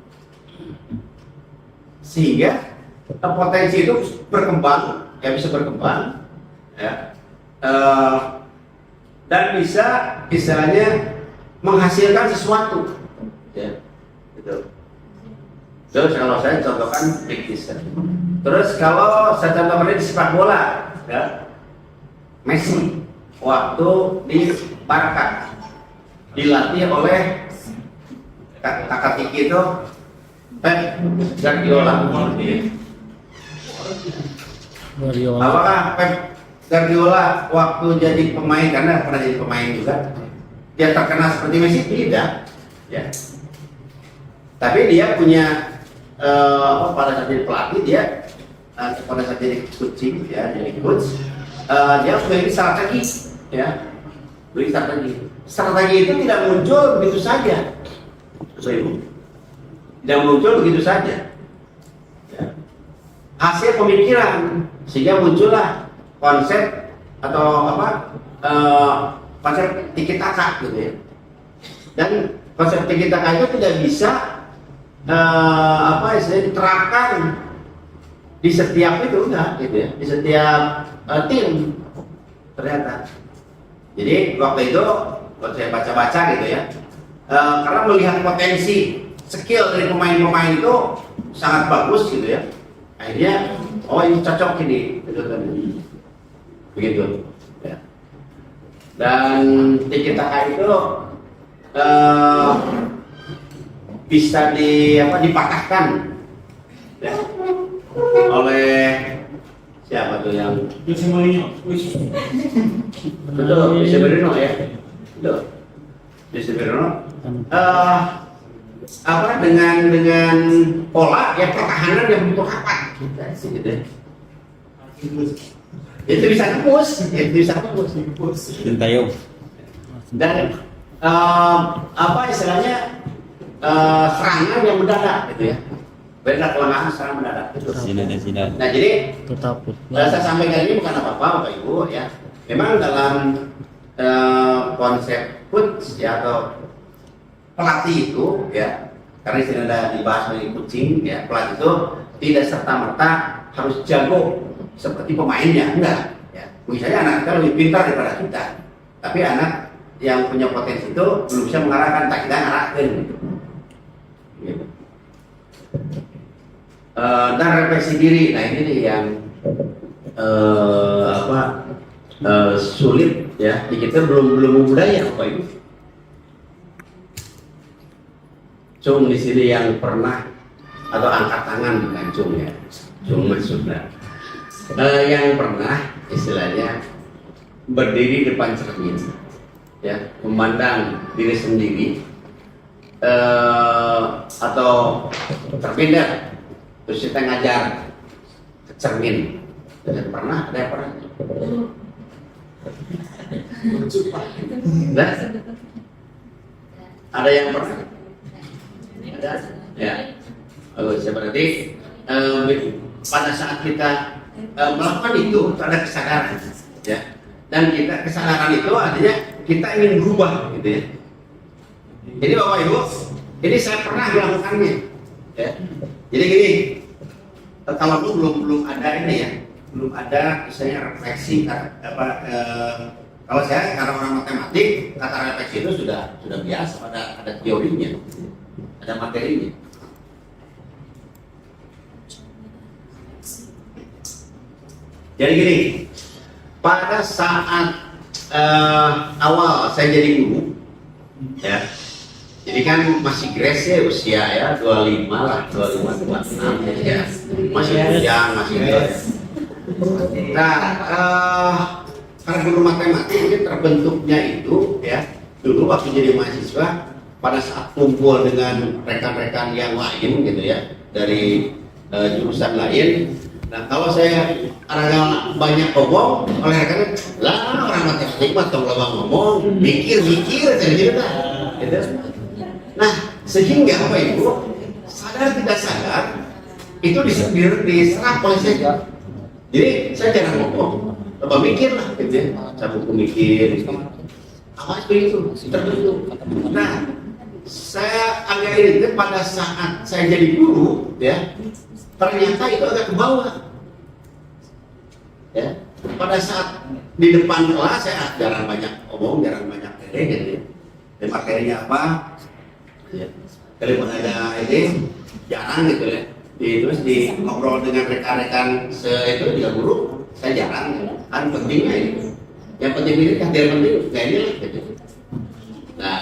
Sehingga potensi itu berkembang, ya bisa berkembang, ya, dan bisa istilahnya menghasilkan sesuatu, ya, gitu. Terus kalau saya contohkan Mike Tyson. Terus kalau saya contohkan di sepak bola, ya, Messi waktu di Barca dilatih oleh kakak Tiki itu Pep Guardiola. Apakah Pep Guardiola waktu jadi pemain, karena pernah jadi pemain juga, dia terkenal seperti Messi? Tidak, ya. Tapi dia punya pada saat jadi pelatih dia, pada saat jadi coaching ya, jadi coach, dia memiliki strategi, ya, memiliki strategi. Strategi itu tidak muncul begitu saja, tidak muncul begitu saja. Ya. Hasil pemikiran, sehingga muncullah konsep atau konsep tiki taka gitu ya. Dan konsep tiki taka itu tidak bisa istilahnya diterapkan di setiap itu, enggak gitu ya, di setiap tim ternyata. Jadi waktu itu waktu saya baca-baca gitu ya, karena melihat potensi skill dari pemain-pemain itu sangat bagus gitu ya, akhirnya ini cocok ini gitu, begitu ya. Dan tiki taka itu bisa dipatahkan ya, oleh siapa tuh yang Jose Mourinho. betul, Jose Mourinho ya, betul, Jose Mourinho dengan pola ya pertahanan yang begitu rapat gitu ya. Itu bisa nembus, itu bisa nembus. Sintayong. Dan apa istilahnya serangan yang mendadak gitu ya. Beda kelemahan serangan mendadak itu. Sinan. Nah jadi Tetap. saya sampaikan ini bukan apa-apa Bapak Ibu ya. Memang dalam konsep coach ya atau pelatih itu ya, karena istilah ada dibahas mengenai coaching ya, pelatih itu tidak serta-merta harus jago seperti pemainnya, enggak ya. Misalnya anak kita lebih pintar daripada kita, tapi anak yang punya potensi itu belum bisa mengarahkan, tak kita ngarahkan gitu. Gitu. Dan refleksi diri, nah ini nih yang sulit ya, di kita belum budaya Bapak Ibu. Cung di sini yang pernah atau angkat tangan bukan cung ya, cung maksudnya yang pernah istilahnya berdiri depan cermin ya, memandang diri sendiri atau terpindah terus kita ngajar ke cermin. Dan pernah ada yang pernah? Nah, ada yang pernah? Ada? Ya. Bagus. Berarti pada saat kita melakukan itu ada kesadaran, ya. Dan kita kesadaran itu artinya kita ingin berubah, gitu ya. Jadi Bapak Ibu, ini saya pernah melakukannya, ya. Jadi gini, kalau belum ada ini ya, belum ada misalnya refleksi kalau saya karena orang matematik, kata refleksi itu sudah biasa, ada teorinya, ada materinya. Jadi gini, pada saat awal saya jadi guru, ya, jadi kan masih grace ya usia ya 25 lah, 25, 26 ya, masih bujang, masih ya. Nah, karena guru matematik ini terbentuknya itu ya, dulu waktu jadi mahasiswa pada saat kumpul dengan rekan-rekan yang lain gitu ya, dari jurusan lain. Nah kalau saya agak banyak ngomong, oleh rekan lah orang matematik mah tong lama ngomong, mikir gitu. Nah sehingga Bapak Ibu sadar tidak sadar itu diserap oleh saya. Jadi saya jarang ngomong, coba mikir lah gitu ya, saya buku mikir, apa seperti itu terbentuk. Nah saya agak ini pada saat saya jadi guru ya, ternyata itu agak ke bawah ya. Pada saat di depan kelas saya jarang banyak omong, jarang banyak gitu ya. Dan materinya apa ya, kalau ada ini jarang gitu ya. Terus di ngobrol dengan rekan-rekan itu juga guru saya jarang ya. Kan pentingnya ini yang penting ini kan dia penting kayak ini lah gitu. Nah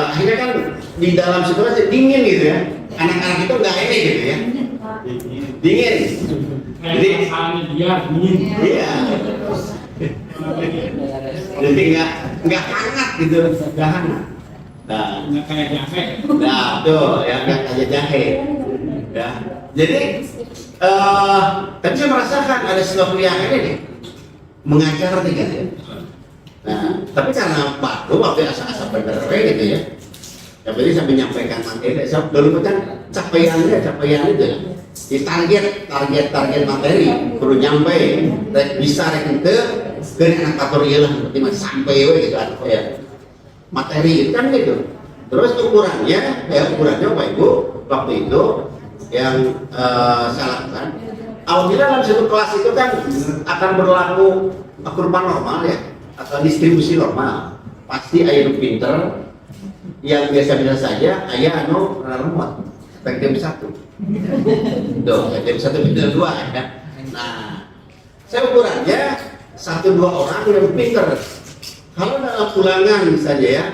akhirnya kan di dalam situasi dingin gitu ya, anak-anak itu nggak ini gitu ya, dingin. Jadi dia dingin. Iya. Jadi nggak hangat gitu, nggak hangat. Nah, Nggak kayak jahe. nah tuh ya nggak kayak jahe. Ya. Jadi tapi saya merasakan ada sesuatu yang ini nih, mengajar nih kan ya. Nah, tapi karena baru waktu asa-asa bener gitu ya. Yang penting saya menyampaikan materi. Saya dulu kan capaian itu ya. Di target materi perlu nyampe, bisa rekente ke anak tutorial lah, berarti masih sampai gitu atau ya materi itu kan gitu. Terus ukurannya Bapak Ibu waktu itu yang saya lakukan. Alhamdulillah dalam satu kelas itu kan akan berlaku kurva normal ya, atau distribusi normal. Pasti ayah pinter, yang biasa-biasa saja ayah lemot, bagian satu. Tuh, bagian satu pinter dua ya. Nah, saya ukurannya 1-2 orang yang pinter. Kalau dalam ulangan saja ya,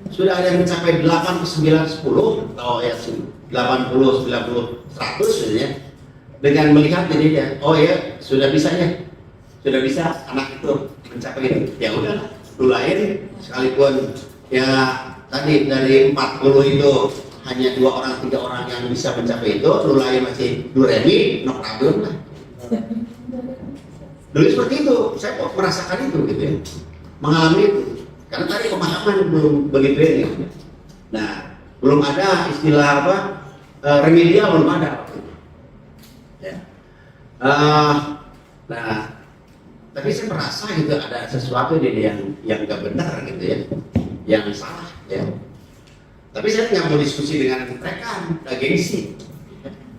sudah ada yang mencapai 8 ke 9, 10 atau ya 80, 90, 100 ya. Dengan melihat jadinya, oh ya sudah bisa anak itu mencapai itu. Ya udah, lain sekalipun ya tadi dari 40 itu hanya 2 orang 3 orang yang bisa mencapai itu, lain masih duremi, no problem lah. Dulu seperti itu, saya kok merasakan itu gitu ya, mengalami itu. Karena tadi pemahaman belum begitu ini. Nah, belum ada istilah apa remedial, belum ada. Ya. Nah, tapi saya merasa gitu ada sesuatu yang nggak benar gitu ya, yang salah ya. Tapi saya nggak mau diskusi dengan mereka, gengsi.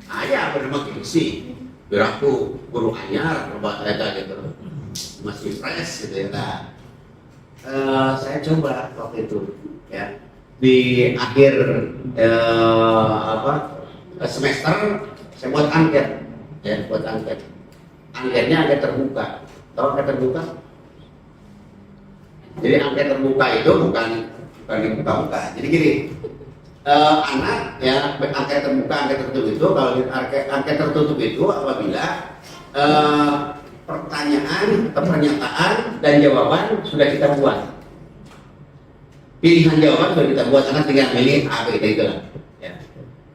Ayah bernama gengsi, biar aku guru anyar, berbahagia gitu, masih fresh gitu ya. Nah, saya coba waktu itu ya di akhir semester saya buat angket ya, buat angket. Angketnya angket terbuka. Tahu angket terbuka? Jadi angket terbuka itu bukan dibuka-buka. Jadi gini, anak ya angket terbuka, angket tertutup itu, kalau angket tertutup itu apabila pertanyaan atau pernyataan dan jawaban sudah kita buat, pilihan jawaban sudah kita buat, anak tinggal milih A, B, gitu lah ya.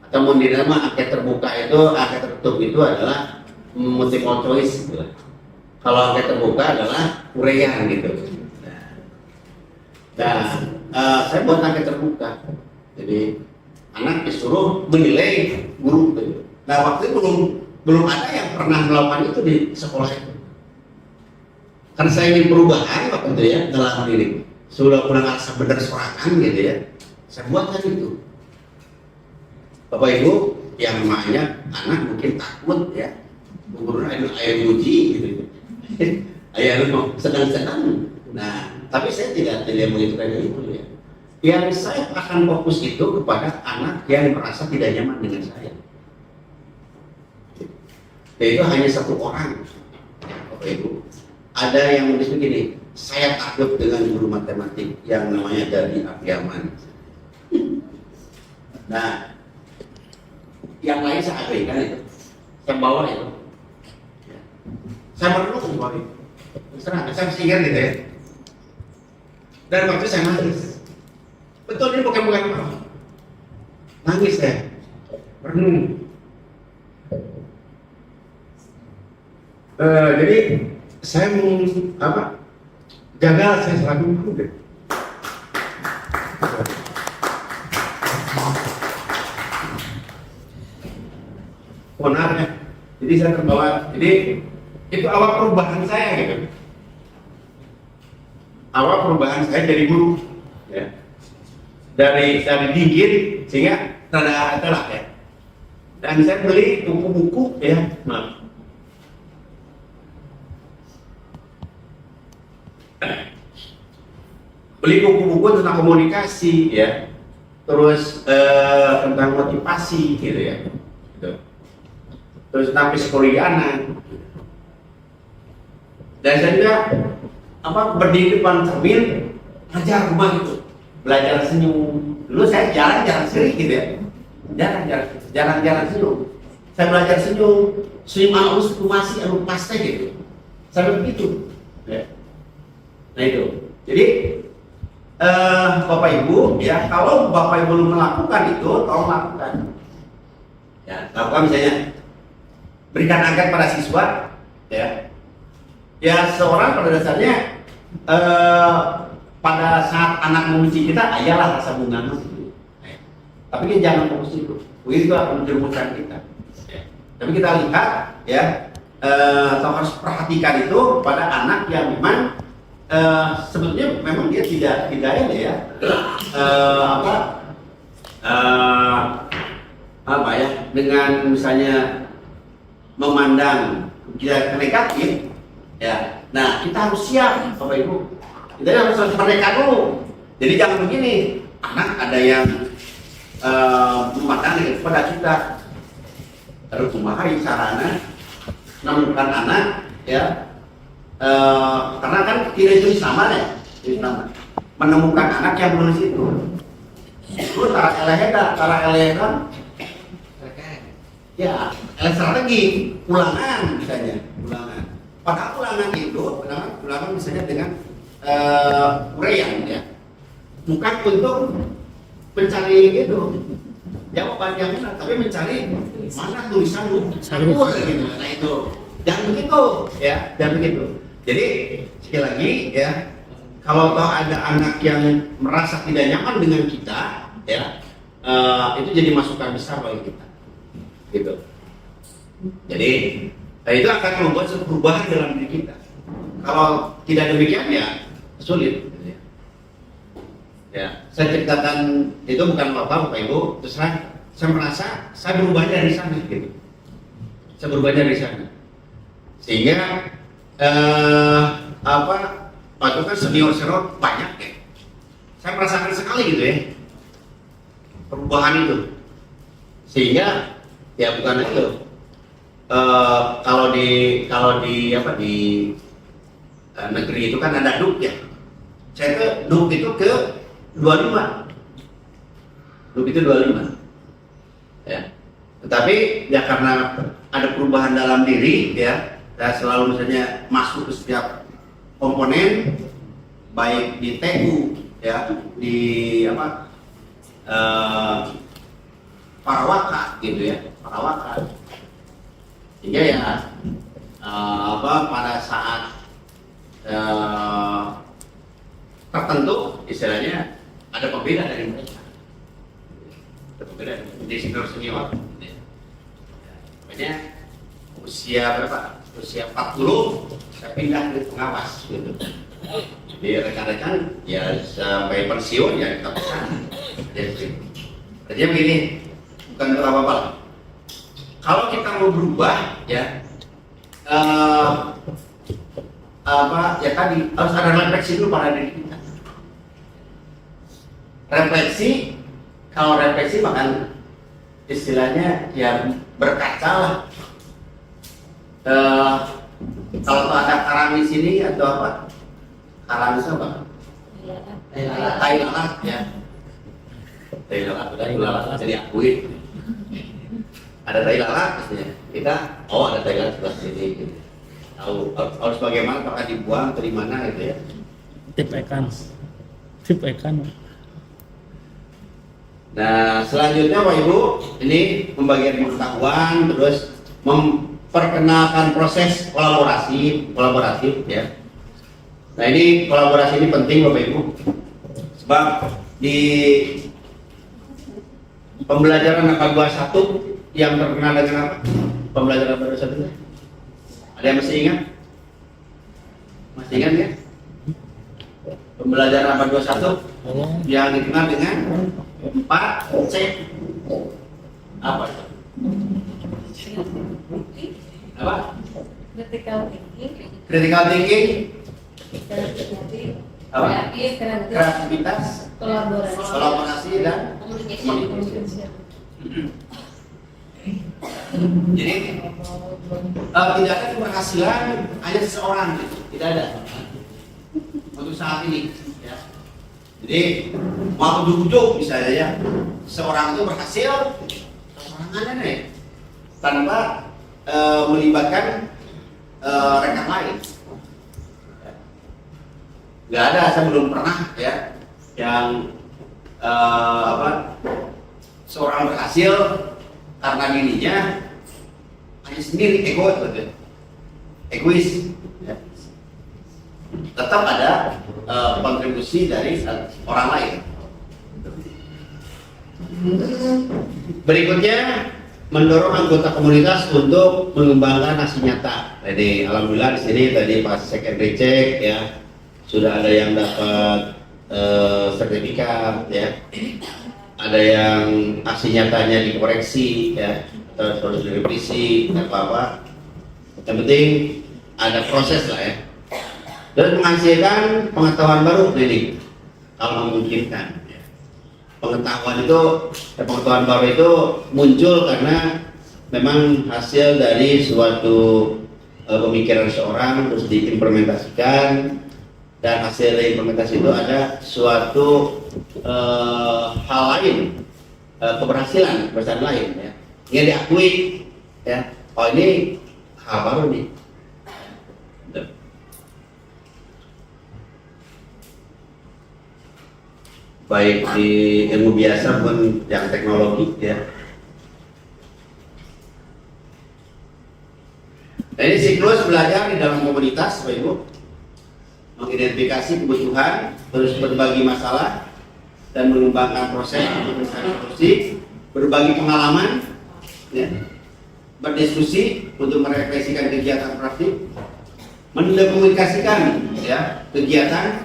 Atau mau dinama angket terbuka itu, angket tertutup itu adalah multiple choice gitu lah. Kalau angket terbuka adalah uraian gitu. Nah, saya buat angket terbuka. Jadi anak disuruh menilai guru gitu. Nah, waktu itu belum ada yang pernah melakukan itu di sekolah itu. Karena saya ingin perubahan waktu itu ya dalam diri. Sudah pulang rasa benar sorangan gitu ya. Saya buatkan itu. Bapak Ibu yang namanya anak mungkin takut ya. Guru ayah uji gitu. Ayah lu sedang-sedang. Nah, tapi saya tidak mengikuti itu ya. Yang saya akan fokus itu kepada anak yang merasa tidak nyaman dengan saya. Yaitu hanya satu orang, Bapak Ibu. Ada yang menulis begini, saya takut dengan guru matematik yang namanya dari Abdiaman. Nah, yang lain saya abaikan itu, saya bawa itu. Saya merenung Bapak Ibu. Saya masih ingat gitu ya. Dan waktu saya nangis. Betul, ini bukan apa. Nangis ya. Merenung. Jadi saya mau gagal saya selalu guru deh. Benarnya. Jadi saya terbawa. Jadi itu awal perubahan saya gitu. Awal perubahan saya jadi guru. Ya. Dari dingin sehingga rada telak ya. Dan saya beli buku-buku ya. Maaf. Beli buku-buku tentang komunikasi ya, terus tentang motivasi gitu ya, gitu. Terus tentang psikologi anak. Dan saya juga berdiri depan cermin belajar rumah gitu, belajar senyum. Dulu saya jarang sering gitu ya, jarang senyum. Saya belajar senyum halus itu masih pasti gitu, sampai begitu. Ya. Nah itu, jadi Bapak Ibu ya, kalau Bapak Ibu belum melakukan itu, tolong lakukan. Ya, lakukan misalnya berikan angket pada siswa, ya. Ya seorang pada dasarnya pada saat anak memuji kita, ayalah rasa bunga itu. Tapi kita jangan fokus itu, begitu akan menjerumuskan kita. Ya. Tapi kita lihat, ya, atau harus perhatikan itu pada anak yang memang sebetulnya memang dia tidak ini ya, dengan misalnya memandang kita negatif, ya. Nah kita harus siap, Bapak Ibu. Kita harus merdeka dulu. Jadi jangan begini, anak ada yang memandang negatif pada kita. Harus memahami sarana menemukan anak, ya. Karena kan kita itu sama ya, menemukan anak yang menulis itu. Itu tara eleheda, ya, strategi, ulangan misalnya, ulangan. Padahal ulangan misalnya dengan uraian ya, bukan untuk mencari gitu jawaban yang benar, tapi mencari mana tulisan lu gitu. Nah itu Jangan begitu, ya, jangan begitu. Jadi sekali lagi ya, kalau toh ada anak yang merasa tidak nyaman dengan kita, ya, itu jadi masukan besar bagi kita, gitu. Jadi itu akan membuat suatu perubahan dalam diri kita. Kalau tidak demikian ya sulit. Ya, saya ceritakan itu bukan Bapak Ibu, terus saya merasa saya berubahnya dari sana, gitu. Saya berubahnya dari sana, sehingga waktu kan senior banyak ya. Saya merasakan sekali gitu ya perubahan itu, sehingga ya bukan itu. Kalau di negeri itu kan ada duk ya. Saya ke duk itu ke 25. Duk itu 25. Ya. Tetapi ya karena ada perubahan dalam diri ya, saya selalu misalnya masuk ke setiap komponen, baik di TU ya, di Parawaka gitu ya, Parawaka. Sehingga ya pada saat tertentu istilahnya ada pembeda dari mereka, ada pembeda di senior. Makanya usia berapa? Usia 40 saya pindah ke pengawas gitu. Jadi rekan-rekan ya sampai pensiun ya kita pesan. Jadi begini, bukan apa-apa. Kalau kita mau berubah ya ya tadi harus ada refleksi dulu pada diri kita. Refleksi, kalau refleksi makan istilahnya ya berkaca lah. Kalau ada karang di sini atau apa? Karang itu apa? Tai lalat ya. Tai lalat jadi akui. Ada tai lalat maksudnya. Kita ada tai lalat sebelah sini gitu. Tahu harus bagaimana, apakah dibuang atau di mana gitu ya. Tip ikan. Nah, selanjutnya Pak Ibu, ini pembagian pengetahuan, terus memperkenalkan proses kolaboratif ya. Nah, ini kolaborasi ini penting Bapak Ibu. Sebab di pembelajaran APA 21 yang terkenal dengan apa? Pembelajaran APA 21 itu? Ada yang masih ingat? Masih ingat ya? Pembelajaran APA 21 yang dikenal dengan 4C. Apa itu? Apa? Critical thinking. Critical thinking. Apa? Kreativitas. Kreativitas, Kolaborasi. kolaborasi dan Komunikasi. Jadi tidak ada keberhasilan hanya seseorang, gitu. Tidak ada untuk saat ini. Ya. Jadi waktu ujuk misalnya ya, seorang itu berhasil, seorang ada nih tanpa melibatkan rekan lain. Nggak ada, saya belum pernah ya yang seorang berhasil karena dirinya hanya sendiri, egois. Ya. Tetap ada kontribusi dari orang lain. Berikutnya, mendorong anggota komunitas untuk mengembangkan hasil nyata. Jadi alhamdulillah di sini tadi pas cek and recheck ya sudah ada yang dapat sertifikat ya, ada yang aksi nyatanya dikoreksi ya atau harus direvisi apa. Yang penting ada proses lah ya, dan menghasilkan pengetahuan baru ini kalau memungkinkan. Pengetahuan baru itu muncul karena memang hasil dari suatu pemikiran seorang terus diimplementasikan, dan hasil dari implementasi itu ada suatu hal lain, keberhasilan lain ya, yang diakui ya, oh ini hal baru nih. Baik di ilmu biasa pun yang teknologi ya. Nah, ini belajar di dalam komunitas, Bapak Ibu, mengidentifikasi kebutuhan, terus berbagi masalah dan mengembangkan proses untuk mencari solusi, berbagi pengalaman, ya, berdiskusi untuk merefleksikan kegiatan praktik, mendokumentasikan ya kegiatan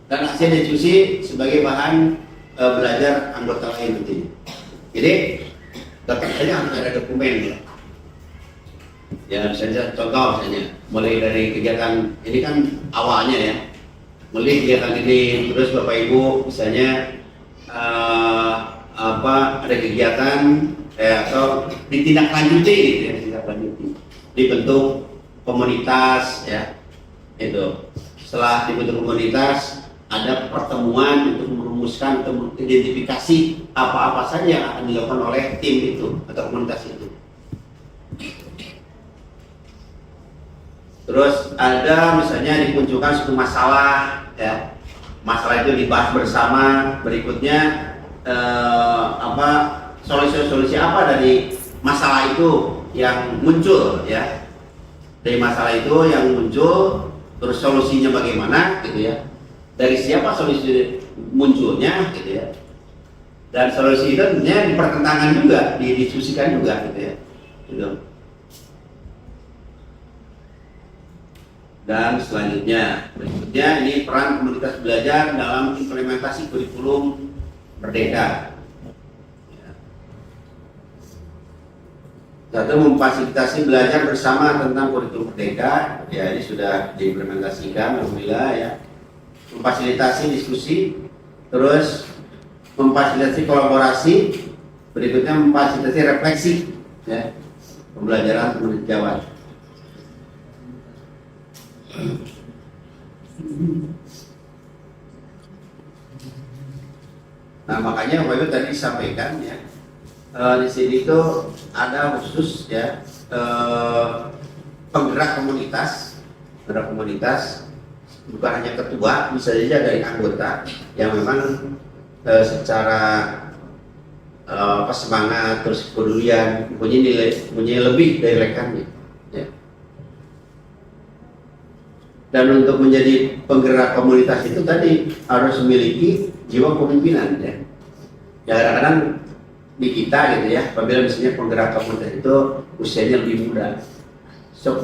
dan hasil diskusi sebagai bahan belajar anggota lain nantinya. Jadi tetap saja harus ada dokumen ya. Ya misalnya contoh misalnya mulai dari kegiatan ini kan awalnya ya, mulai kegiatan ini terus Bapak Ibu misalnya ada kegiatan atau ditindaklanjuti gitu ya, ditindaklanjuti dibentuk komunitas ya, itu setelah dibentuk komunitas ada pertemuan untuk merumuskan atau mengidentifikasi apa-apa saja yang akan dilakukan oleh tim itu atau komunitas itu. Terus ada misalnya dimunculkan suatu masalah ya, masalah itu dibahas bersama, berikutnya solusi-solusi apa dari masalah itu yang muncul ya, dari masalah itu yang muncul, terus solusinya bagaimana gitu ya, dari siapa solusi munculnya gitu ya, dan solusi itu tentunya dipertentangkan juga, didiskusikan juga gitu ya gitu. Dan selanjutnya, berikutnya ini peran komunitas belajar dalam implementasi kurikulum Merdeka. Satu, memfasilitasi belajar bersama tentang kurikulum Merdeka. Ya, ini sudah diimplementasikan, alhamdulillah ya. Memfasilitasi diskusi, terus memfasilitasi kolaborasi, berikutnya memfasilitasi refleksi, ya, pembelajaran pengetahuan. Nah makanya Bapak Ibu tadi disampaikan ya, di sini itu ada khusus ya penggerak komunitas, bukan hanya ketua, bisa saja dari anggota yang memang secara semangat terus kepedulian punya lebih dari rekannya. Ya. Dan untuk menjadi penggerak komunitas itu tadi harus memiliki jiwa kepemimpinan ya. Ya kadang-kadang di kita gitu ya, apabila misalnya penggerak komunitas itu usianya lebih muda,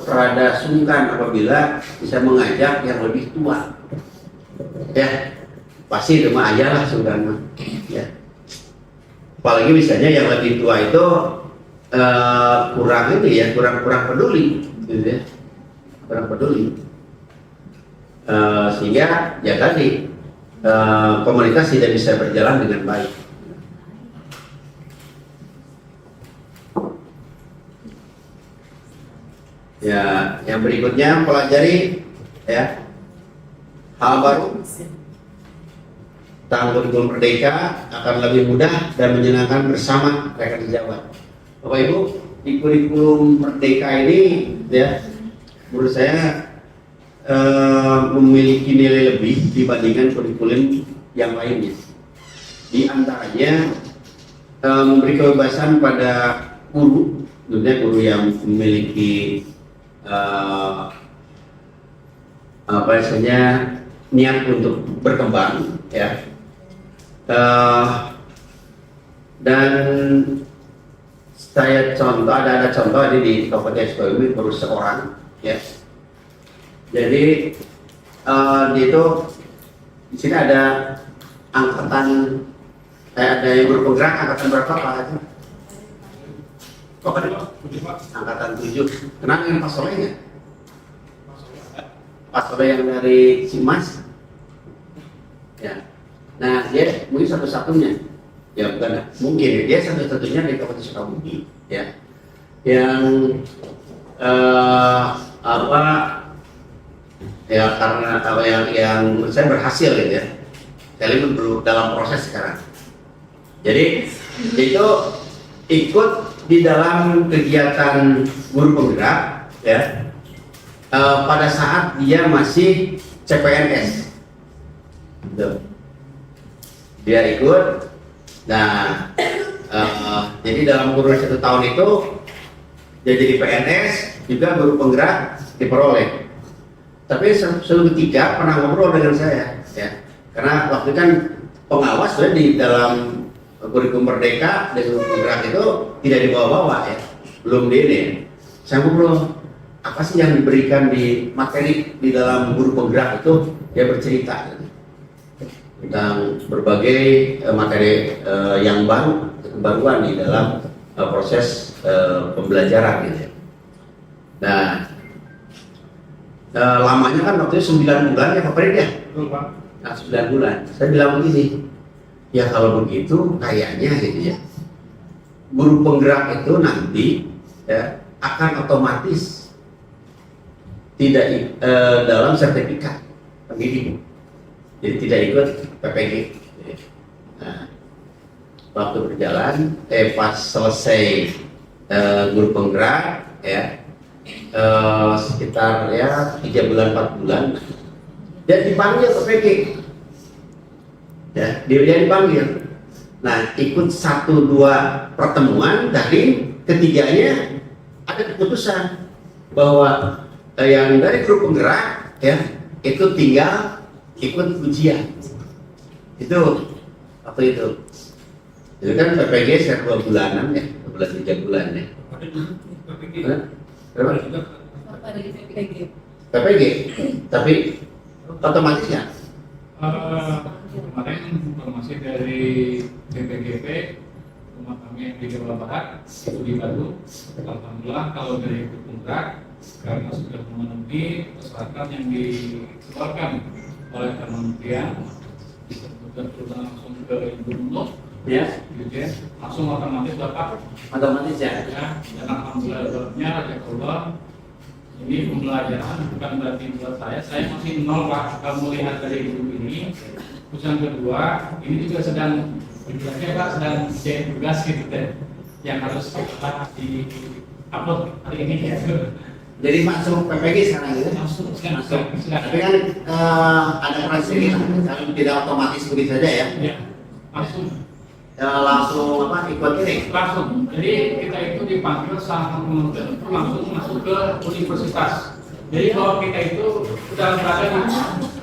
rada sungkan apabila bisa mengajak yang lebih tua. Ya, pasti rumah aja lah sungkan mah. Ya. Apalagi misalnya yang lebih tua itu kurang peduli, gitu ya, kurang peduli. Sehingga ya tadi komunitas tidak bisa berjalan dengan baik. Ya, yang berikutnya pelajari ya hal baru tentang kurikulum Merdeka akan lebih mudah dan menyenangkan bersama rekan sejawat. Bapak Ibu, di kurikulum Merdeka ini ya menurut saya memiliki nilai lebih dibandingkan kurikulum yang lainnya. Di antaranya memberi kebebasan pada guru, tentunya guru yang memiliki niat untuk berkembang, ya. Dan saya contoh ada contoh di Kabupaten Sukabumi baru seorang, ya. Jadi itu di sini ada angkatan, ada yang bergerak angkatan berapa Pak? Angkatan 7. Kenal dengan Pak Solehnya? Pak Soleh yang dari Cimas. Ya. Nah dia mungkin satu-satunya. Ya bukan mungkin dia satu-satunya di Kabupaten Sukabumi. Ya. Yang ya karena apa yang menurut saya berhasil gitu ya. Saya lihat belum dalam proses sekarang. Jadi itu ikut di dalam kegiatan guru penggerak ya pada saat dia masih CPNS. Gitu. Dia ikut. Nah jadi dalam kurun 1 tahun itu dia jadi PNS juga guru penggerak diperoleh. Tapi suatu ketika pernah ngobrol dengan saya, ya, karena waktu kan pengawas di dalam kurikulum Merdeka dan penggerak itu tidak dibawa-bawa, ya, belum di ini. Saya ngobrol, apa sih yang diberikan di materi di dalam guru penggerak itu? Dia bercerita tentang berbagai materi yang baru, kebaruan di dalam proses pembelajaran, gitu. Nah, lamanya kan waktu itu 9 bulan ya Pak Pred ya? Nah, 9 bulan. Saya bilang begini, ya kalau begitu kayaknya gitu ya, guru penggerak itu nanti ya akan otomatis tidak dalam sertifikat pendidik, jadi tidak ikut PPG. Nah, waktu berjalan, pas selesai guru penggerak ya, sekitar ya 3 bulan 4 bulan dia dipanggil ke PG, ya dia dipanggil. Nah, ikut 1-2 pertemuan, dari ketiganya ada keputusan bahwa yang dari grup penggerak ya itu tinggal ikut ujian. Itu waktu itu kan PPG saya 2 bulanan ya, 2 bulan 3 bulan ya. Berapa? Apa dari PPG? PPG, tapi otomatisnya Kemarin informasi dari BPGP rumah kami yang di Jawa Barat itu di Bandung. Alhamdulillah kalau dari penggerak karena sudah memenuhi persyaratan yang dikeluarkan oleh kementerian, sudah langsung ke Gubernur, ya, gitu ya, langsung otomatis dapat. otomatis ya. Ya, dan alhamdulillahnya Allah, ini pembelajaran bukan berarti buat saya masih nol Pak. Kalau melihat dari grup ini. Terus yang kedua, ini juga sedang Pak sedang jadi tugas gitu deh, yang harus kita di upload hari ini ya. Jadi masuk PPG sekarang gitu. Langsung Tapi kan ada proses kalau tidak otomatis begitu saja ya. ya, langsung Langsung apa ikut ini. langsung. Jadi kita itu dipanggil sama kementerian itu langsung masuk ke universitas. Jadi kalau kita itu sudah berada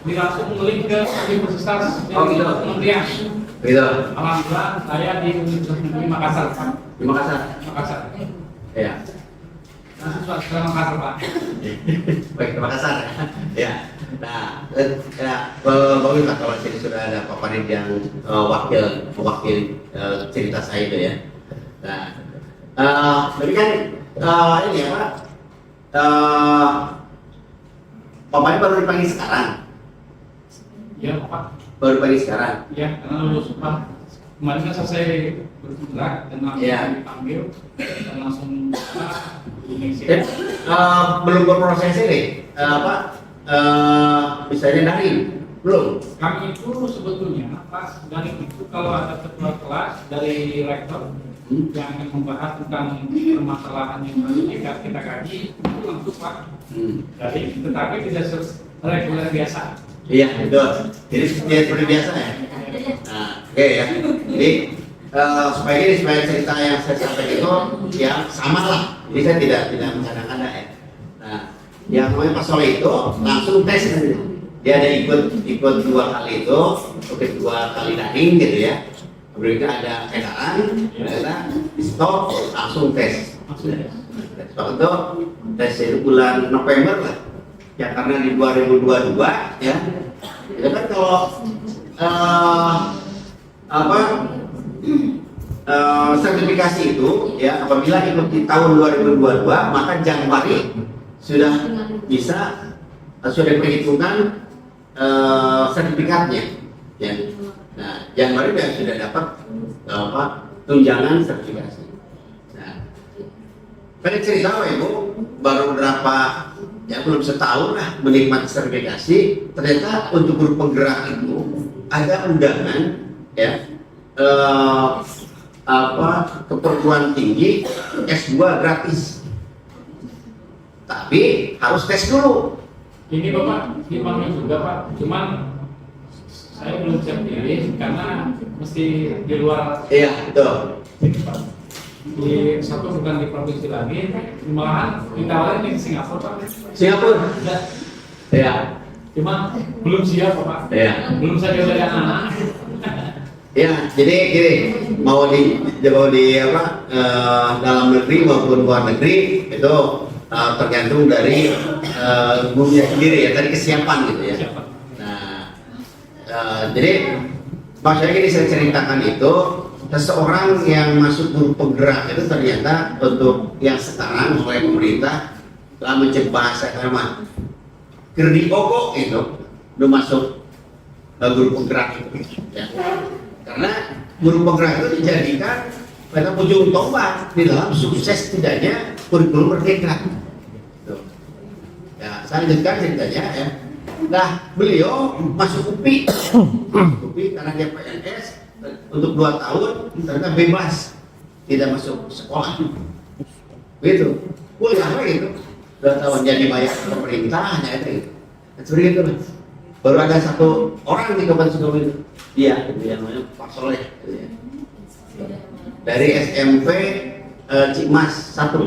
di langsung link ke universitas Oh, gitu. kementerian. Gitu. Alhamdulillah saya di Universitas Negeri Makassar. Di Makassar. Makassar. Ya. Mahasiswa Makassar Pak. Baik, terima kasih. Ya. Nah, ya, bagus lah kalau sini sudah ada Pak Farid yang wakil cerita saya itu ya. Nah, tapi kan ini ya Pak, Pak Farid baru dipanggil sekarang. Ya Pak. Baru dipanggil sekarang. Ya, karena lulus Pak. Kemarin kan selesai bergerak dan langsung Ya. dipanggil dan langsung mengisi. Belum berproses ini, misalnya daring, belum. Kami itu sebetulnya Pak, dari itu kalau ada ketua kelas dari rektor yang akan membahas tentang permasalahan yang harus kita kaji itu langsung Pak. Jadi tetapi tidak reguler biasa. Iya, betul. Jadi seperti biasa ya. Nah, oke ya. Jadi supaya cerita yang saya sampaikan itu ya sama lah. Jadi saya tidak mencadang-cadang ya. Nah, yang namanya Pak Soleh itu langsung tes. Dia ada ikut 2 kali itu, ikut 2 kali daring gitu ya. Berikutnya ada edaran, ternyata di stop langsung tes. Waktu itu tes itu bulan November lah. Ya karena di 2022 ya. Itu kan kalau sertifikasi itu ya apabila ikut di tahun 2022 maka Januari sudah bisa sudah diperhitungkan sertifikatnya ya. Nah, Januari sudah dapat tunjangan sertifikasi. Nah, pada cerita Ibu baru berapa ya belum setahun lah menikmati sertifikasi, ternyata untuk guru penggerak itu ada undangan ya ke perguruan tinggi S2 gratis, tapi harus tes dulu. Ini Bapak dipanggil juga Pak, cuman saya belum siap pilih karena mesti di luar. Iya betul. Ini, Pak. di satu bukan di provinsi lagi, malahan ditawarin di Singapura Pak. Singapura. Ya. Cuma belum siap Pak. Ya. Belum saja dari anak. Ya, jadi gini, mau di apa dalam negeri maupun luar negeri itu tergantung dari gurunya sendiri ya, dari kesiapan gitu ya. Siapa? Nah, jadi maksudnya ini saya ceritakan itu seseorang yang masuk guru penggerak itu ternyata untuk yang sekarang oleh pemerintah telah menciptakan bahasa karena Gerdi Ogo itu udah masuk guru penggerak itu ya. Karena guru penggerak itu dijadikan pada ujung tombak di dalam sukses tidaknya kurikulum merdeka. Tuh. Ya, saya lanjutkan ceritanya ya. Nah, beliau masuk UPI, karena dia PNS untuk 2 tahun, ternyata bebas, tidak masuk sekolah. Gitu, kuliah gitu. 2 tahun jadi bayar pemerintah, hanya itu. Gitu. Seperti itu, Mas. Baru ada 1 orang di Kabupaten Sukabumi itu. Dia, itu yang namanya Pak Soleh. Gitu ya. Dari SMP Cikmas 1,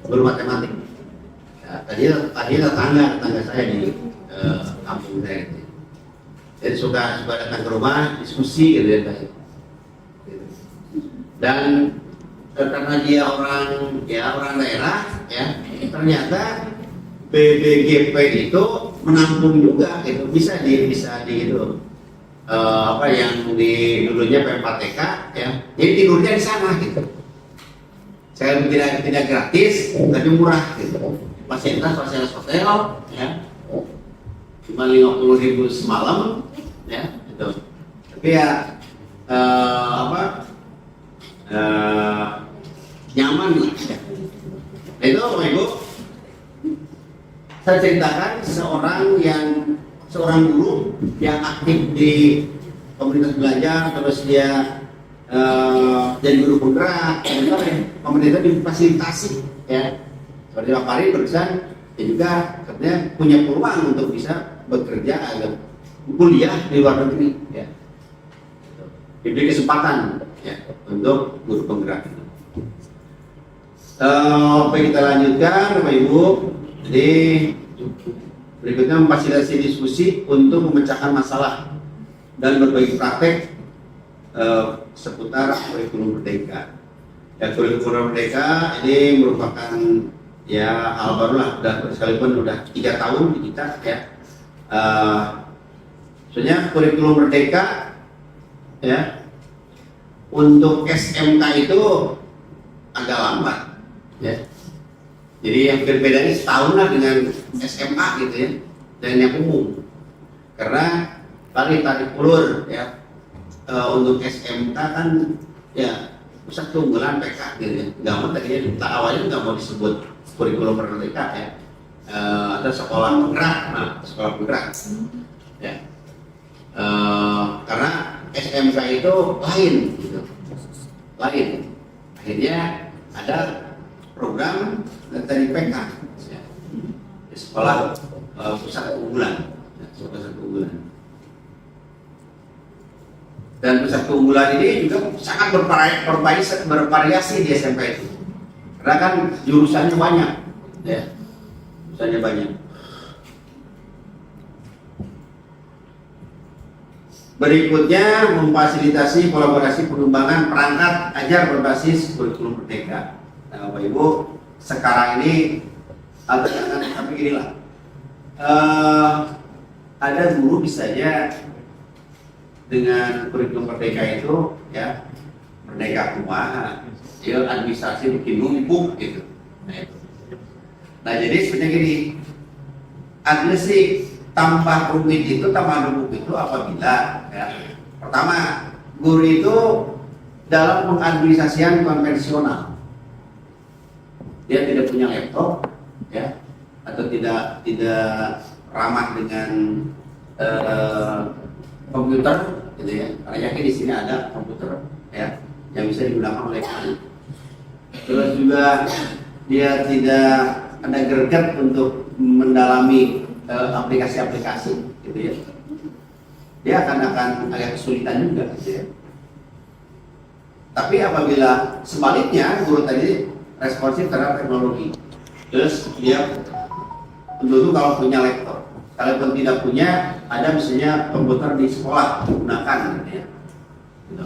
guru matematik. Ya, tadi tetangga saya di kampung saya gitu. Jadi suka datang ke rumah diskusi gitu ya. Gitu. Dan karena dia orang daerah ya, ternyata BBGP itu menampung juga gitu, bisa di itu apa yang di dulunya P4TK ya, jadi tidurnya di sana gitu. Saya tidak gratis tapi murah gitu, fasilitas hotel ya, cuma 50.000 semalam ya gitu. Tapi ya nyaman lah ya. Nah, itu Bapak Ibu, saya ceritakan seorang guru yang aktif di komunitas belajar, terus dia jadi guru penggerak, pemerintah difasilitasi ya. Seperti Pak Pari barusan, dia juga katanya punya peluang untuk bisa bekerja atau kuliah di luar negeri ya. Diberi kesempatan ya untuk guru penggerak. Oke, kita lanjutkan Bapak Ibu. Jadi berikutnya memfasilitasi diskusi untuk memecahkan masalah dan berbagi praktek seputar kurikulum merdeka. Ya, kurikulum merdeka ini merupakan ya hal baru lah, sekalipun udah 3 tahun di kita ya. Sebenarnya kurikulum merdeka ya untuk SMK itu agak lambat ya. Jadi yang berbedanya setahun lah dengan SMA gitu ya, dan yang umum. Karena tarik ulur ya, untuk SMK kan ya pusat keunggulan PK gitu ya. Nggak mau tadinya awalnya nggak mau disebut kurikulum merdeka ya. Ada sekolah penggerak ya. Karena SMK itu lain gitu. Lain. Akhirnya ada program dari PK ya. Sekolah pusat keunggulan ya, pusat keunggulan. Dan pusat keunggulan ini juga sangat bervariasi di SMP itu, karena kan jurusannya banyak ya, jurusannya banyak. Berikutnya memfasilitasi kolaborasi pengembangan perangkat ajar berbasis kurikulum merdeka. Nah, Bapak Ibu, sekarang ini tapi ginilah, ada guru bisa aja dengan kurikulum merdeka itu ya, merdeka kumaha, ya administrasi bikin numpuk gitu. Nah, jadi sebenarnya gini, administrasi tambah rumit itu, tambah numpuk itu apabila ya, pertama guru itu dalam pengadministrasian konvensional, dia tidak punya laptop ya, atau tidak ramah dengan komputer gitu ya. Karena yakin di sini ada komputer ya yang bisa digunakan oleh kalian. Terus juga dia tidak ada greget untuk mendalami aplikasi-aplikasi gitu ya. Dia akan agak kesulitan juga gitu ya. Tapi apabila sebaliknya guru tadi responsif terhadap teknologi, terus dia tentu kalau punya laptop, kalaupun tidak punya, ada misalnya komputer di sekolah gunakan, gitu ya. Gitu.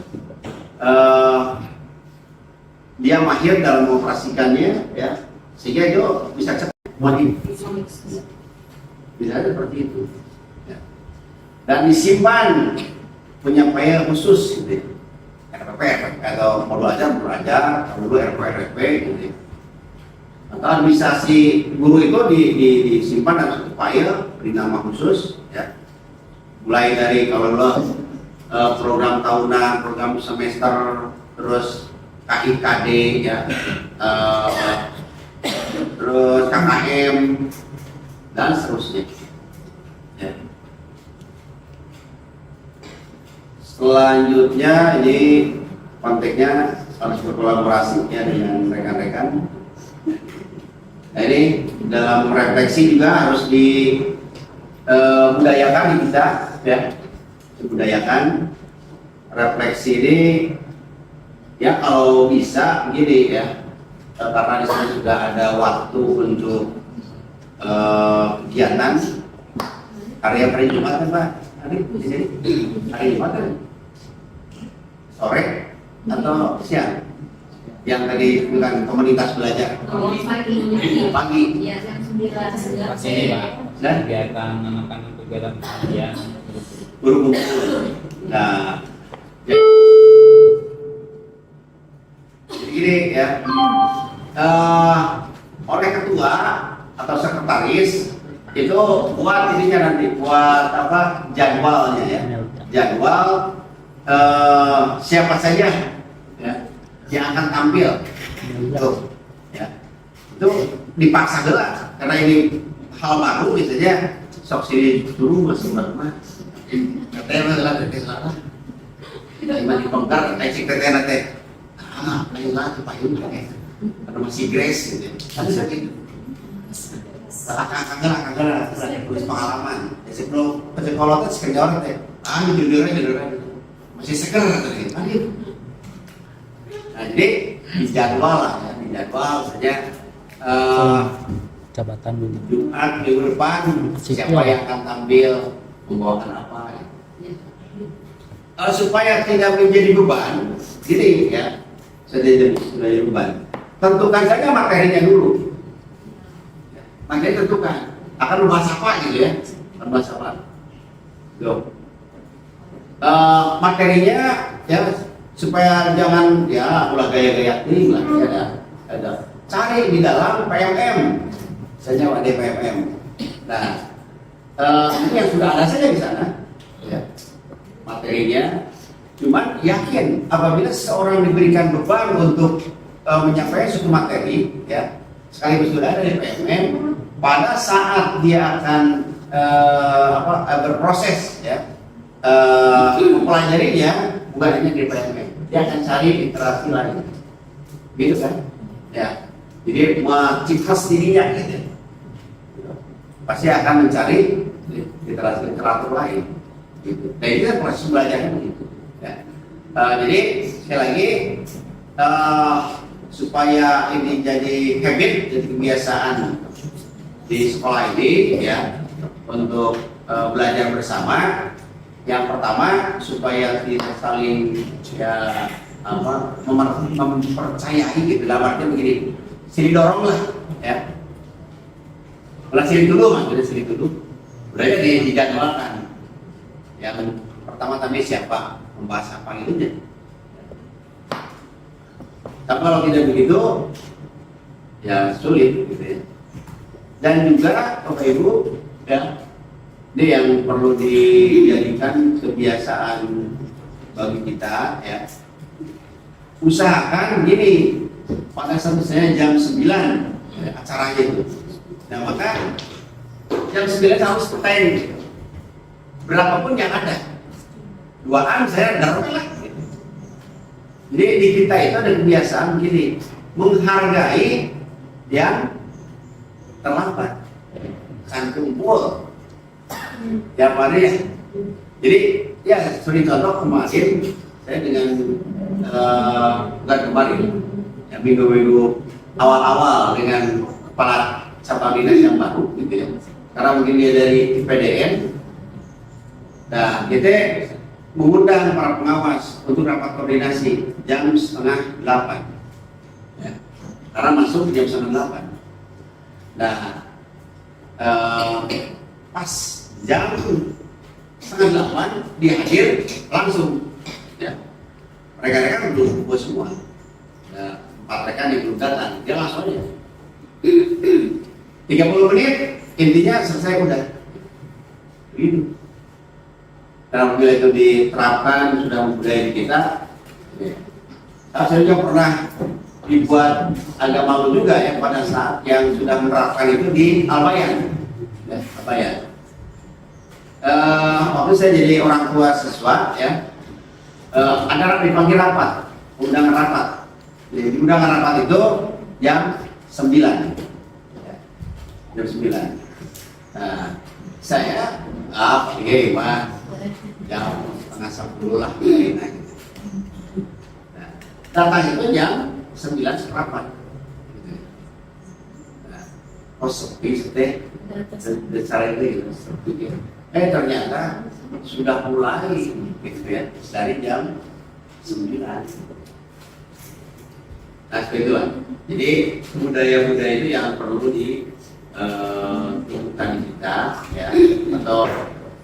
Dia mahir dalam mengoperasikannya, ya, sehingga dia bisa cepat modif, bisa seperti itu. Ya. Dan disimpan punya file khusus, gitu ya. RPP atau mau belajar, dulu RP, gitu. Atau administrasi guru itu disimpan dalam satu file beri nama khusus, ya. Mulai dari kalau lo program tahunan, program semester, terus KIKD, ya, terus KKM dan seterusnya. Ya. Selanjutnya ini konteksnya harus berkolaborasi ya dengan rekan-rekan. Nah, ini dalam refleksi juga harus dibudayakan di kita, ya, dibudayakan refleksi ini ya kalau bisa begini ya, karena di sini sudah ada waktu untuk kegiatan hari Jumat kan Pak? Hari di sini hari Jumat kan? Sore atau siang? Yang tadi bukan komunitas belajar. Pagi. Iya, jam 9. Masih ini Pak, Dan kegiatan anak-anak kegiatan pengajian. guru kumpul. Nah, jadi gini ya, oleh ketua atau sekretaris itu buat ininya nanti, buat apa jadwalnya ya, jadwal siapa saja ya yang akan tampil tuh ya, itu dipaksa gelas karena ini hal baru misalnya sok sini dulu masuk rumah katanya lah teteh gimana dibongkar cek teteh nanti lain lah payung kayak karena masih grace gitu ada sakit kagak tulis pengalaman sebelum sekolah itu sekedar teh judulnya masih seger tadi nah jadi dijadwal lah ya, dijadwal saja jabatan dulu. Jumat minggu depan siapa yang akan tampil membawakan apa ya. Supaya tidak menjadi beban gini ya, sudah jadi beban, tentukan saja materinya dulu, materi tentukan akan membahas apa gitu ya, membahas apa materinya ya, supaya jangan ya ulah gaya-gaya ini lah ya, ada cari di dalam PMM saja ada PMM. Nah ini yang sudah ada saja di sana ya, materinya. Cuman yakin apabila seseorang diberikan beban untuk menyampaikan suatu materi ya, sekaligus sudah ada di PMM, pada saat dia akan berproses ya, mempelajarinya bukan hanya di PMM, dia akan cari literasi lain, gitu kan? Ya, jadi ciptas dirinya gitu, pasti akan mencari literasi literatur lain, gitu. Nah itu kan proses belajarnya begitu. Ya. Jadi sekali lagi supaya ini jadi habit, jadi kebiasaan di sekolah ini ya untuk belajar bersama. Yang pertama supaya kita saling ya mempercayai gitu, dalam artian begini, sini dorong lah ya, sini dulu mas, udah sini dulu, udah dijadwalkan. Yang pertama tadi siapa, membahas apa gitu ya. Tapi kalau tidak begitu ya sulit gitu ya. Dan juga Bapak Ibu ya, ini yang perlu dijadikan kebiasaan bagi kita ya. Usahakan begini, pada saat misalnya jam 9 ya, acaranya itu. Nah maka jam 9 harus stand berapapun yang ada. 2an saya darurat lah gitu. Jadi di kita itu ada kebiasaan begini, menghargai yang terlambat, kan kumpul tiap hari ya. Jadi ya seperti contoh kemarin saya dengan bukan kemarin, ya, minggu-minggu awal-awal dengan kepala cabang dinas yang baru, gitu ya. Karena mungkin dia dari PDN, nah kita mengundang para pengawas untuk rapat koordinasi jam 7:30, ya. Karena masuk jam 7:30. Nah, pas jam 7:30 dia hadir langsung, ya. Mereka kan belum kumpul semua. Nah, 4 rekan yang belum datang, dia langsung aja 30 menit intinya selesai udah gitu. Dan apabila itu diterapkan sudah budaya di kita, ya. Saya juga pernah dibuat agak malu juga ya pada saat yang sudah menerapkan itu di Albayan, ya, Albayan. Waktu saya jadi orang tua siswa, ya, ada dipanggil rapat, undangan rapat. Jadi di undangan rapat itu jam 9, ya, jam 9. Nah, saya Pak, jam 9:30 lah, nah, datang itu jam 9 seperempat. Nah, oh sepi teh, cara itu sepi. Ternyata sudah mulai, gitu ya, dari jam 9. Nah, seperti itu kan. Jadi budaya-budaya itu yang perlu ditumbuhkan di kita, ya, atau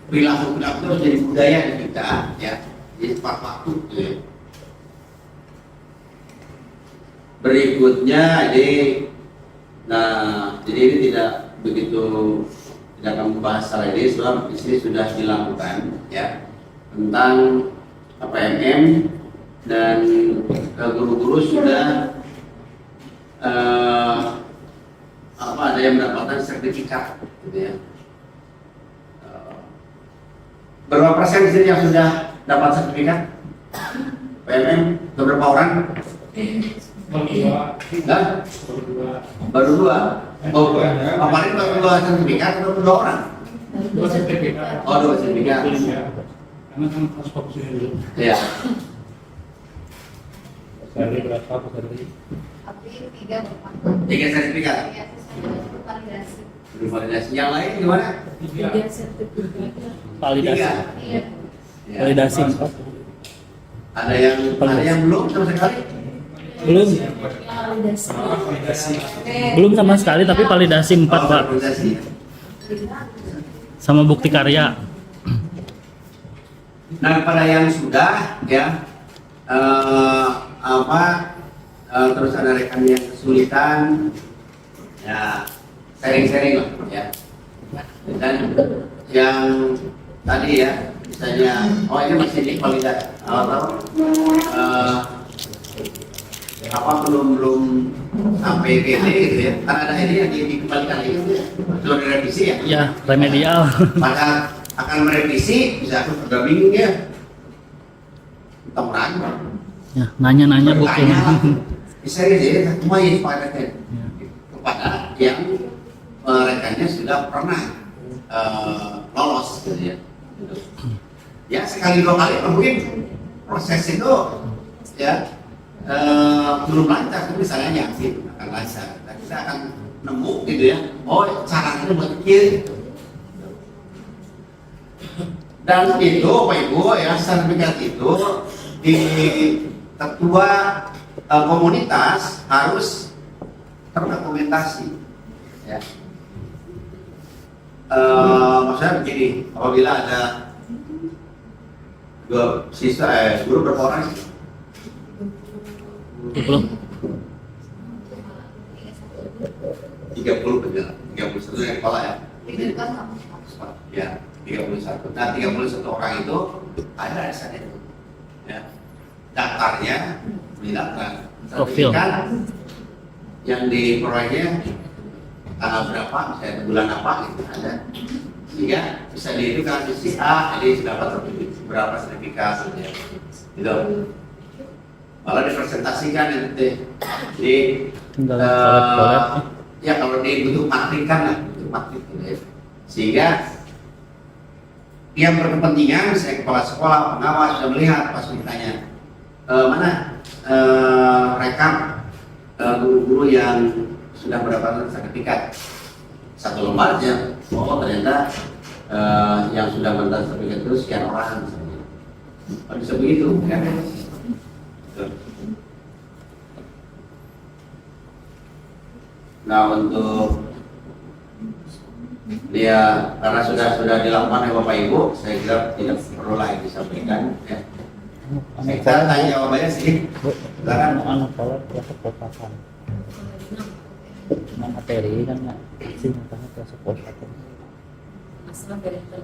perilaku itu harus jadi budaya di kita, ya. Jadi tepat waktu, gitu ya. Berikutnya, jadi ini tidak akan membahas secara ini, sebab ini sudah dilakukan, ya, tentang PMM dan guru-guru sudah ada yang mendapatkan sertifikat, gitu ya. Berapa persen di sini yang sudah dapat sertifikat PMM? Beberapa orang? Enggak? Baru 2. Oh, kemarin baru 2 sertifikat atau 2 orang? 2 sertifikat. Oh, 2 sertifikat. Karena kan harus fokusnya dulu. Iya. Sehari berapa tadi? Tapi 3 Bapak. 3 sertifikat. Ya, saya validasi. Validasi. Yang lain gimana? 3 sertifikat. Validasi. 3. Iya. Ya. Validasi. Ada yang belum sama sekali? Belum. Validasi. Belum sama sekali tapi validasi 4, Pak. Validasi. Sama bukti karya. Nah, pada yang sudah, ya, terus ada rekan yang kesulitan, ya, sharing-sharing lah, ya. Dan yang tadi ya, misalnya, ini masih di validasi, belum sampai PD gitu ya, karena ada ini yang dikembalikan lagi, belum direvisi ya. Ya, remedial. Maka akan merevisi, bisa udah bingung ya, teman. Ya, nanya-nanya buku. Tanya lah. Serius ya, semua yang sepakatkan kepada yang rekannya sudah pernah lolos, gitu ya. Ya sekali 2 kali mungkin proses itu ya belum lancar, tapi misalnya yakin akan lancar. Nah, kita akan nemu gitu ya, oh caranya buat kiri. Dan itu Bapak Ibu ya, sertifikat itu di ketua komunitas harus terdokumentasi, ya. Maksudnya begini, apabila ada 2 siswa, guru berapa orang sih? 30. 30 benar, 31 yang kepala ya. Ya, 31. Nah, 31 orang itu ada SN itu. Ya. Daftarnya didaftar. Profil. Sertifikat yang diperolehnya tanggal berapa, misalnya bulan apa gitu ada. Sehingga bisa dihitung si A, jadi dapat berapa sertifikat gitu ya. Gitu. Malah dipresentasikan nanti. Jadi Tinggal collab-collab. ya kalau dibutuh matrikan lah, butuh matrik gitu ya. Sehingga yang berkepentingan, saya kepala sekolah, pengawas sudah melihat pas ditanya rekap guru-guru yang sudah mendapatkan sertifikat satu lembar aja. Oh ternyata yang sudah mendapatkan sertifikat itu sekian orang misalnya. Bisa begitu kan? Nah untuk dia karena sudah dilakukan oleh Bapak Ibu, saya kira tidak perlu lagi disampaikan. Ya. Saya tanya jawabannya sih. Silakan. Anak kolot ya kepopakan. Nah, materi kan nggak sih makanya kelas kepopakan. Asal dari itu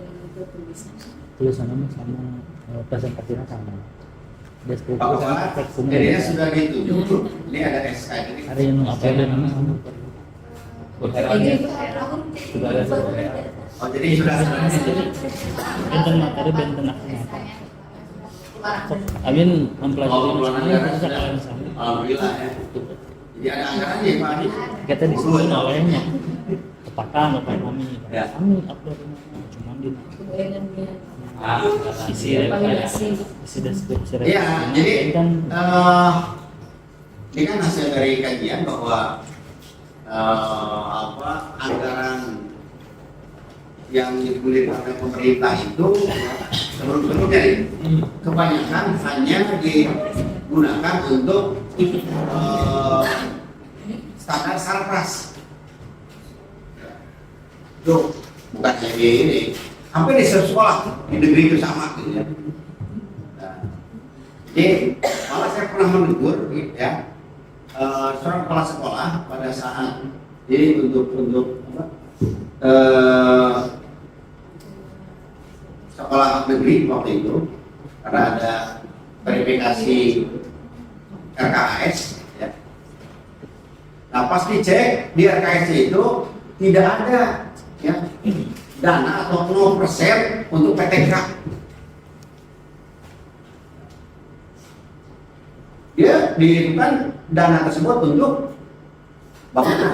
tulisan. Tulisannya sama, presentasinya sama. Deskripsi Pak sama Kepala, teksturnya jadinya beda. sudah ditunjuk. Ini ada SK ini. Ada yang apa nama sama. Sudah ada Oh jadi sudah. Benten materi benten aku. Amin mempelajari Negara itu sudah. kalian sama. Alhamdulillah ya. Jadi ada anggarannya Pak Adi. Kita disusun olehnya. Kepakan apa kami. Ya. Kami upload cuma di isi deskripsi. Iya, jadi kan ini kan hasil dari kajian bahwa anggaran yang digulirkan oleh pemerintah itu sebelum-sebelumnya kebanyakan hanya digunakan untuk standar sarpras. Tuh, bukan hanya ini, hampir di sekolah di negeri itu sama gitu ya. Nah, jadi malah saya pernah menegur ya seorang kepala sekolah pada saat jadi untuk sekolah negeri waktu itu karena ada verifikasi RKAS ya. Nah pas dicek di RKAS itu tidak ada ya dana atau 0% untuk PTK. Dia dihitungkan dana tersebut untuk bangunan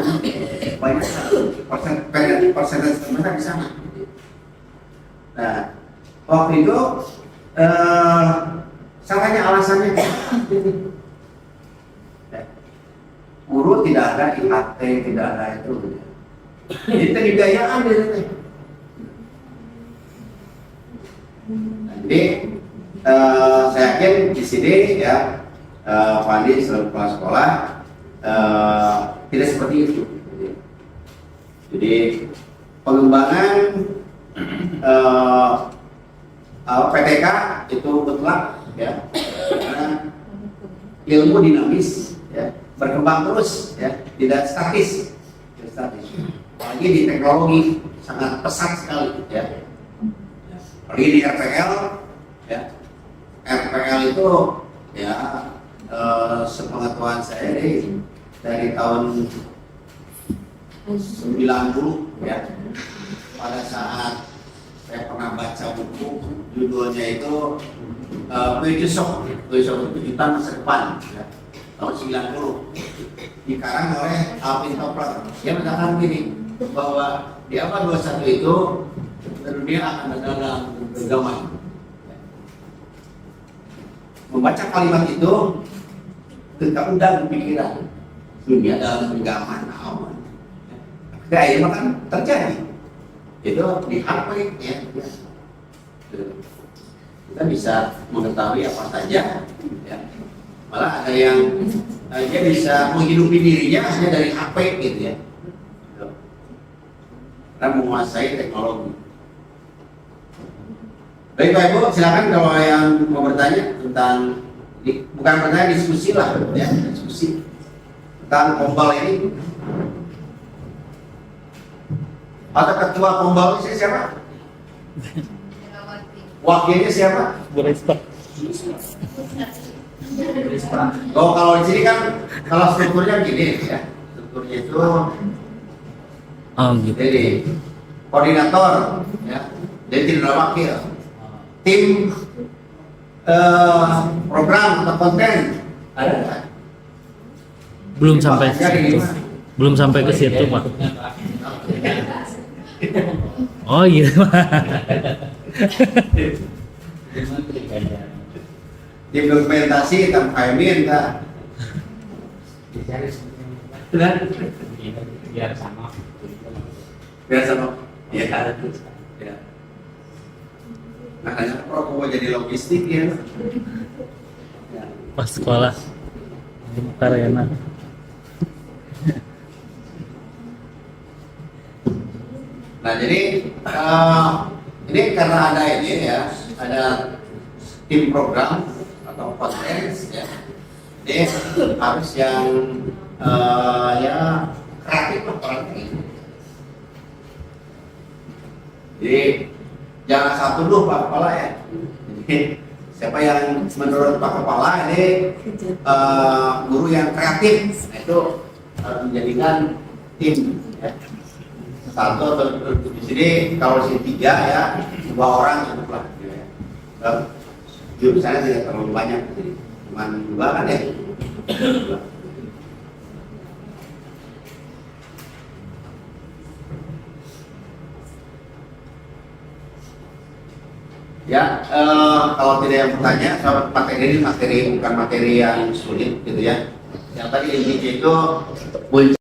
banyak persentase terbesar di sana. Nah waktu itu saya tanya alasannya guru tidak ada IHT, tidak ada itu. Jadi kebiayaan di situ. Jadi saya yakin di sini ya Pak Andi selaku kepala sekolah tidak seperti itu. Jadi pengembangan PTK itu mutlak ya, karena ilmu dinamis ya, berkembang terus ya, tidak statis. Apalagi di teknologi sangat pesat sekali ya. Apalagi di RPL ya. RPL itu ya sepengetahuan saya dari tahun 90 ya. Pada saat saya pernah baca buku judulnya itu Future Shock kejutan masa depan ya. Tahun 90 dikarang oleh Alvin Toffler. Dia mengatakan gini bahwa di abad 21 itu dunia akan ada dalam genggaman. Membaca kalimat itu tidak undang pikiran dunia dalam genggaman awan. Akhirnya kan terjadi itu di HP ya. Kita bisa mengetahui apa saja ya. Malah ada yang dia bisa menghidupi dirinya hanya dari HP gitu ya. Karena menguasai teknologi. Baik Pak Ibu, silakan kalau yang mau bertanya tentang bukan bertanya, diskusi lah ya, diskusi tentang Pombal ini. Atau ketua Pombal ini siapa? Wakilnya siapa? Berispak. Oh kalau di sini kan kalau strukturnya gini ya, strukturnya itu Gitu. jadi koordinator ya, jadi tidak ada wakil, tim program atau konten ada nggak? Belum sampai Jadi, situ. Belum sampai ke situ, Pak. Oh iya, Pak. Tim dokumentasi tam Kaimin tak. Biar sama. Biasa no. Ya. Ya. Makanya Prof mau jadi logistik ya. Ya. Pas sekolah di Makarena. Nah jadi ini karena ada ini ya, ada tim program atau konten ya, ini harus yang ya kreatif lah orangnya gitu. Jadi jangan satu dulu Pak Kepala ya. Jadi siapa yang menurut Pak Kepala ini guru yang kreatif, nah, itu harus menjadikan tim ya. Satu atau di sini kalau di sini 3 ya, 2 orang cukup lah gitu ya. Jurusannya tidak terlalu banyak, jadi cuma 2 kan ya. Ya, kalau tidak yang bertanya, soal materi ini materi bukan materi yang sulit gitu ya. Yang tadi intinya itu